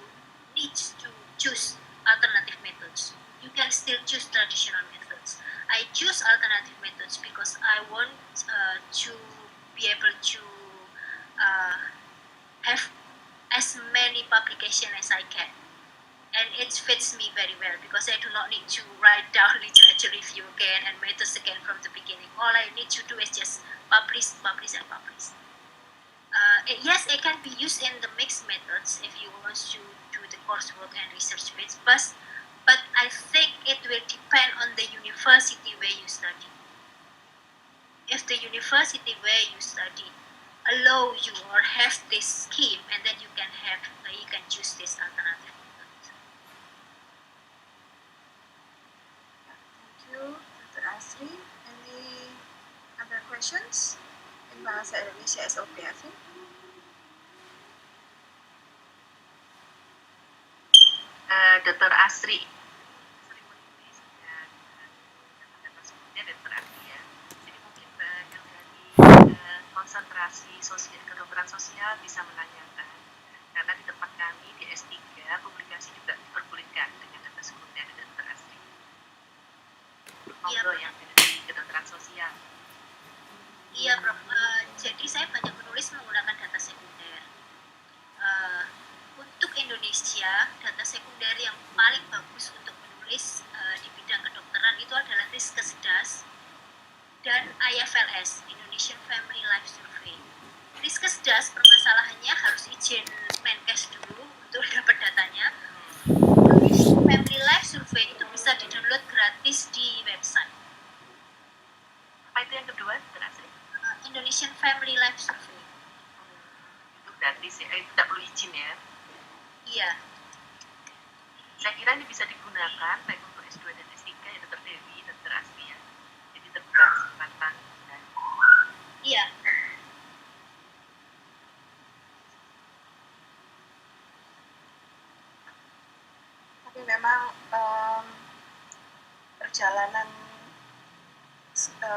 Speaker 4: need to choose alternative methods. You can still choose traditional methods. I choose alternative methods because I want to be able to have as many publications as I can. And it fits me very well because I do not need to write down literature review again and methods again from the beginning. All I need to do is just publish. Yes, it can be used in the mixed methods if you want to do the coursework and research bits, but I think it will depend on the university where you study. If the university where you study allow you or have this scheme, and then you can choose this alternative.
Speaker 2: Thank you, Dr. Asri. Any other questions in bahasa Indonesia SOP, I think?
Speaker 3: Dr. Asri sering menulis dan data sebelumnya Dr. Asri ya. Jadi mungkin yang dari konsentrasi sosial, kedokteran sosial bisa menanyakan, karena di tempat kami di S3 publikasi juga diperbolehkan dengan data sekunder Dr. Asri. Monggo yang dari kedokteran sosial.
Speaker 4: Iya, Prof. Jadi saya banyak menulis menggunakan data sekunder. Untuk Indonesia, data sekunder yang paling bagus untuk menulis di bidang kedokteran itu adalah Riskesdas dan IFLS, Indonesian Family Life Survey. Riskesdas permasalahannya harus izin MKes dulu untuk dapat datanya. Family Life Survey itu bisa di-download gratis di website.
Speaker 3: Apa itu yang kedua, Dr.
Speaker 4: Indonesian Family Life Survey.
Speaker 3: Itu gratis ya, itu tidak perlu izin ya?
Speaker 4: Iya.
Speaker 3: Saya kira ini bisa digunakan baik untuk S2 dan S3 ya, Dr. Dewi, Dr. Asri ya. Jadi terbuka kesempatan.
Speaker 4: Iya.
Speaker 2: Tapi memang perjalanan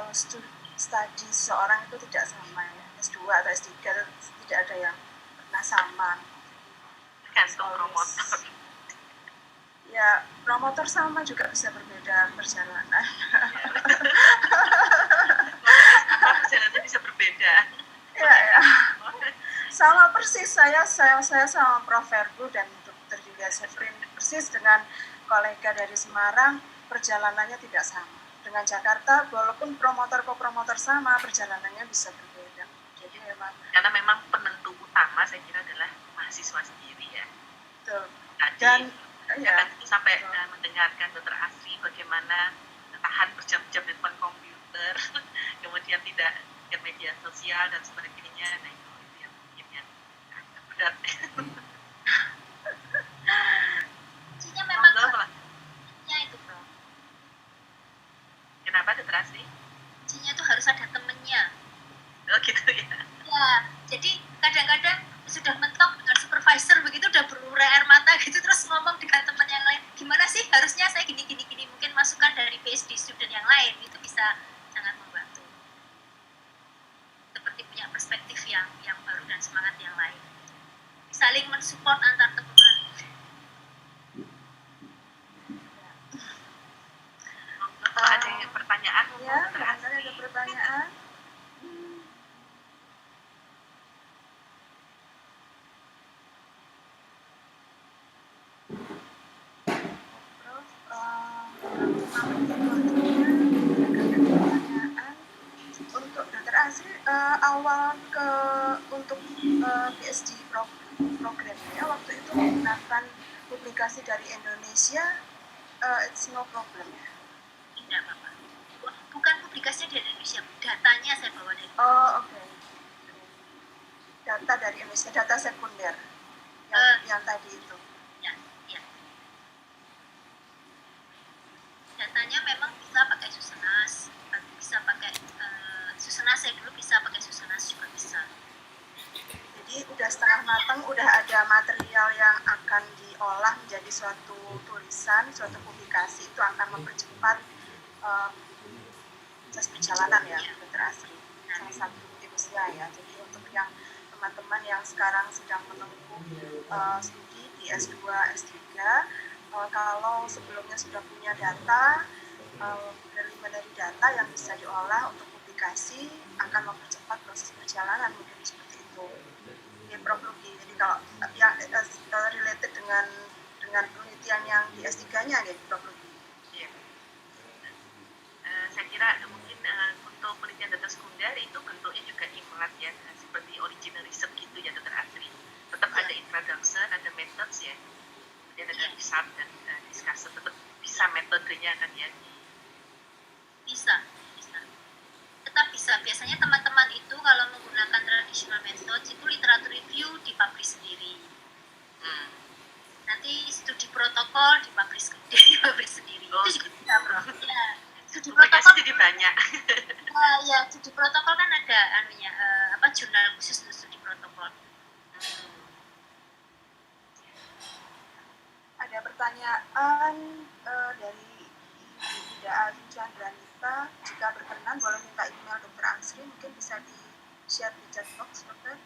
Speaker 2: studi seorang itu tidak sama ya. S2 atau S3 tidak ada yang pernah sama.
Speaker 3: Tergantung promotor.
Speaker 2: Ya, promotor sama juga bisa berbeda perjalanan.
Speaker 3: Perjalanannya bisa berbeda.
Speaker 2: Ya. Sama persis saya sama Prof Verbrugh dan Dr. Sevrin persis dengan kolega dari Semarang, perjalanannya tidak sama. Dengan Jakarta, walaupun promotor sama, perjalanannya bisa berbeda. Jadi memang
Speaker 3: karena memang penentu utama saya kira adalah mahasiswa sendiri ya.
Speaker 2: Betul.
Speaker 3: Dan
Speaker 2: ya,
Speaker 3: itu sampai mendengarkan Dr. Asri bagaimana tahan berjam-jam di depan komputer, kemudian tidak ke media sosial dan sebagainya. Nah itu yang mungkin yang agak berat.
Speaker 4: Kuncinya memang itu, Bro.
Speaker 3: Kenapa, Dr. Asri?
Speaker 4: Kuncinya itu harus ada temennya.
Speaker 3: Oh gitu ya.
Speaker 4: Ya, jadi kadang-kadang sudah mentok dengan supervisor begitu udah berurai air mata gitu, terus ngomong dengan teman yang lain, gimana sih harusnya saya gini, mungkin masukan dari PhD student yang lain itu bisa sangat membantu. Seperti punya perspektif yang baru dan semangat yang lain. Saling mensupport antar teman.
Speaker 3: Kalau ada pertanyaan,
Speaker 2: ya, barangkali ada pertanyaan. Untuk Dr. Asri, awal untuk PhD programnya waktu itu menggunakan publikasi dari Indonesia, it's no problem ya?
Speaker 4: Tidak apa-apa. Bukan publikasinya dari Indonesia, datanya saya bawa dari Indonesia.
Speaker 2: Oh, oke. Data dari Indonesia, data sekunder yang tadi itu.
Speaker 4: Ya. Datanya memang bisa pakai Susenas, bisa pakai Susenas, saya dulu bisa pakai Susenas juga bisa.
Speaker 2: Jadi udah setengah matang, udah ada material yang akan diolah menjadi suatu tulisan, suatu publikasi, itu akan mempercepat proses perjalanan ya, Dr. Asri. Salah satu tipsnya ya. Jadi untuk yang teman-teman yang sekarang sedang menempuh studi di S2, S3, kalau sebelumnya sudah punya data, preliminary data yang bisa diolah untuk publikasi akan mempercepat proses perjalanan, mungkin seperti itu. Ini Prof Lugi. Jadi kalau yang related dengan penelitian yang di S3-nya gitu, Prof Lugi.
Speaker 3: Iya. Saya kira mungkin untuk penelitian data sekunder itu bentuknya juga banget ya, seperti original research gitu ya Dr. Asri. Tetap ada introduction, ada methods ya, kemudian ada result dan discussion, tetap bisa metodenya kan ya.
Speaker 4: Bisa. Tetap bisa. Biasanya teman-teman itu kalau menggunakan traditional methods itu literatur review dipublish sendiri. Nanti studi protokol dipublish sendiri.
Speaker 3: Oh,
Speaker 4: itu juga bisa, Prof. Ya. Studi
Speaker 3: publikasi
Speaker 4: protokol
Speaker 3: jadi banyak.
Speaker 4: ya, studi protokol kan ada anunya jurnal khusus untuk studi protokol.
Speaker 2: Ada pertanyaan dari Ibu Ida Chandranita. Jika berkenan boleh minta email Dr. Asri, mungkin bisa di-share di chat box, Dokter.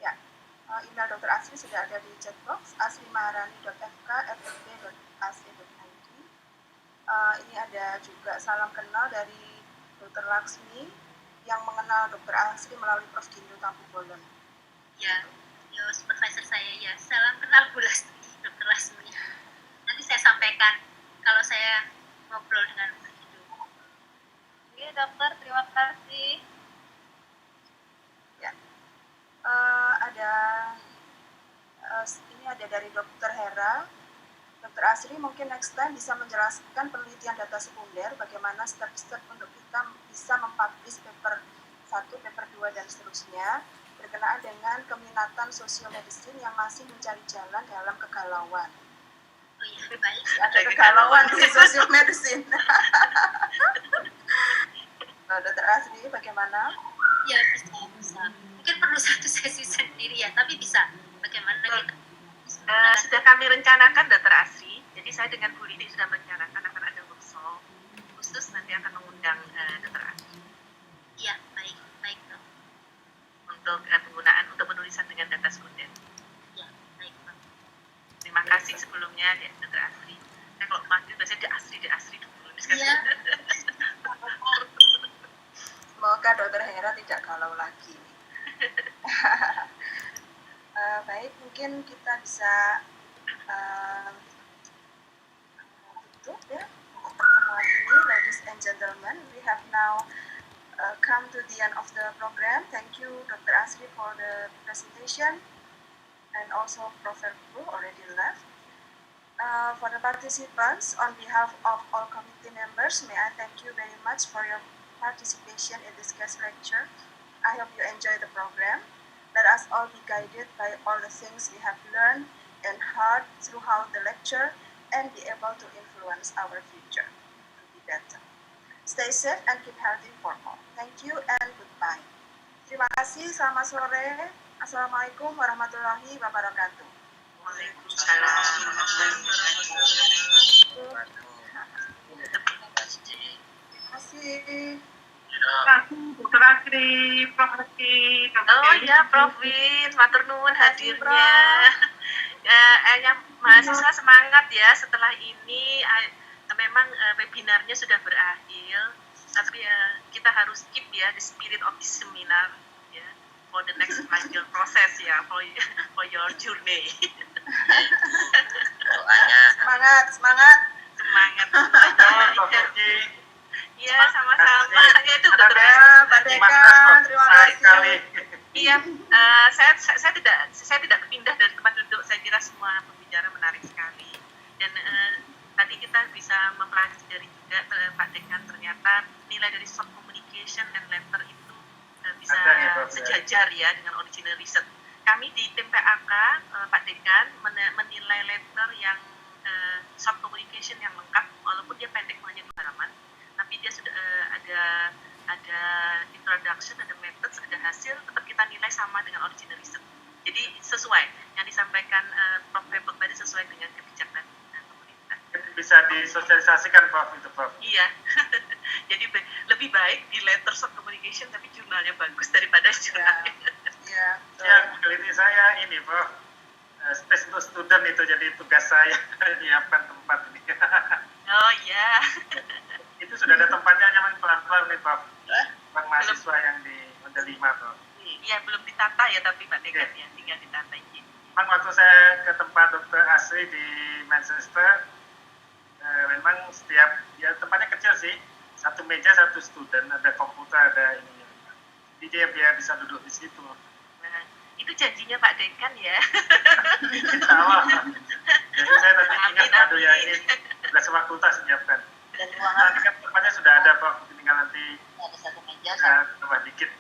Speaker 2: Ya, email Dr. Asri sudah ada di chat box, asrimaharani.fk@fb.ac.id. Ini ada juga salam kenal dari Dr. Laksmi yang mengenal Dr. Asri melalui Prof. Gindu Tampu Bolon.
Speaker 4: Ya, supervisor saya ya. Salam kenal Bu Lastri, Dr. Lasmi. Nanti saya sampaikan kalau saya ngobrol dengan Bu Gindu. Oke, dokter, terima kasih.
Speaker 2: Ya, ini ada dari Dr. Hera. Dr. Asri mungkin next time bisa menjelaskan penelitian data sekunder, bagaimana step-step untuk kita bisa mempublish paper 1, paper 2, dan seterusnya, berkenaan dengan keminatan sosiomedicine yang masih mencari jalan dalam kegalauan.
Speaker 4: Oh iya, baik.
Speaker 2: Ada kegalauan di sosiomedicine. Dr. Asri, bagaimana?
Speaker 4: Ya, bisa. Mungkin perlu satu sesi sendiri ya, tapi bisa. Bagaimana kita
Speaker 3: sudah kami rencanakan Dr. Asri, jadi saya dengan Bu Lili sudah merencanakan akan ada workshop khusus, nanti akan mengundang Dr. Asri.
Speaker 4: Iya, baik Dok.
Speaker 3: Untuk penggunaan untuk penulisan dengan data sekunder.
Speaker 4: Ya, baik Dok.
Speaker 3: Terima kasih sebelumnya Dr. Asri. Saya kalau manggil biasanya di Asri dulu.
Speaker 4: Iya.
Speaker 2: Semoga Dr. Hera tidak galau lagi. Baik, mungkin kita bisa tutup ya untuk pertemuan ini. Ladies and gentlemen, we have now come to the end of the program. Thank you, Dr. Asri, for the presentation, and also Prof. Verbrugh already left. For the participants, on behalf of all committee members, may I thank you very much for your participation in this guest lecture. I hope you enjoy the program. Let us all be guided by all the things we have learned and heard throughout the lecture and be able to influence our future to be better. Stay safe and keep healthy for all. Thank you and goodbye. Terima kasih, selamat sore. Assalamualaikum warahmatullahi wabarakatuh.
Speaker 3: Waalaikumsalam.
Speaker 2: Terima kasih.
Speaker 5: Dr. Asri, Prof. Asri,
Speaker 3: Oh ya, Prof. Win, matur nuwun hadirnya. Yang mahasiswa semangat ya, setelah ini memang webinarnya sudah berakhir, tapi kita harus keep ya the spirit of the seminar ya, for the next final process ya, for your journey.
Speaker 2: Semangat.
Speaker 3: Iya, sama-sama. Ya itu Dr.
Speaker 2: Pak Dekan, terima kasih.
Speaker 3: Iya, saya tidak pindah dari tempat duduk. Saya kira semua pembicara menarik sekali. Dan tadi kita bisa mempelajari juga Pak Dekan, ternyata nilai dari soft communication and letter itu bisa sejajar ya dengan original research. Kami di tim PAK, Pak Dekan menilai letter yang soft communication yang lengkap, walaupun dia pendek hanya 2 halaman, tapi dia sudah ada introduction, ada methods, ada hasil, tetap kita nilai sama dengan original research. Jadi sesuai yang disampaikan Prof. Verbrugh tadi sesuai dengan kebijakan pemerintah.
Speaker 5: Bisa disosialisasikan Prof. itu Prof.
Speaker 3: Iya. Jadi lebih baik di letter soft communication tapi jurnalnya bagus daripada jurnalnya.
Speaker 2: Iya.
Speaker 5: Yang keliti saya ini Prof. Space untuk student itu jadi tugas saya menyiapkan tempat ini.
Speaker 3: Oh iya.
Speaker 5: Itu sudah ada tempatnya, nyaman pelan-pelan nih Prof. Bang mahasiswa yang di Model 5 Prof.
Speaker 3: Iya, belum ditata ya tapi Pak Dekan ya, tinggal ditata izin.
Speaker 5: Memang waktu saya ke tempat Dr. Asri di Manchester, memang setiap, ya tempatnya kecil sih, satu meja satu student, ada komputer, ada ini. Jadi dia bisa duduk di situ.
Speaker 3: Nah, itu janjinya Pak Dekan ya.
Speaker 5: Insya Allah. Jadi saya tadi ingat, aduh ya ini tugas fakultas menyiapkan.
Speaker 6: Dan ruangan
Speaker 5: Nanti kan tempatnya sudah ada, Prof. Tinggal nanti
Speaker 6: ada satu meja, satu
Speaker 5: tambah dikit.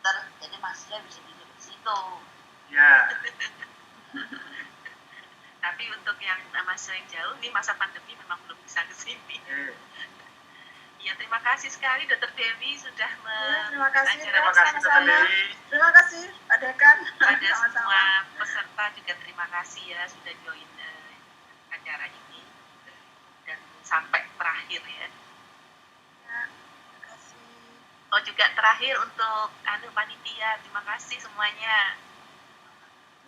Speaker 6: komputer, jadi mahasiswa bisa duduk di situ.
Speaker 5: Ya.
Speaker 3: Tapi untuk yang masa yang jauh, ini masa pandemi memang belum bisa ke sini. Ya, terima kasih sekali Dr. Dewi sudah
Speaker 2: Terima kasih.
Speaker 5: Terima kasih Dr. Dewi.
Speaker 2: Terima kasih Pak Dekan.
Speaker 3: Pada
Speaker 2: Sama-sama.
Speaker 3: semua peserta juga terima kasih ya sudah join acara ini dan sampai terakhir ya.
Speaker 2: Terima kasih.
Speaker 3: Oh juga terakhir untuk panitia, terima kasih semuanya.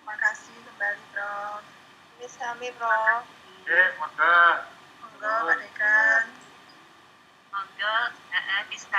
Speaker 2: Terima kasih kembali Prof.
Speaker 6: Miss kami, Prof.
Speaker 5: Monggo.
Speaker 2: Monggo Pak Dekan.
Speaker 3: Monggo, bisa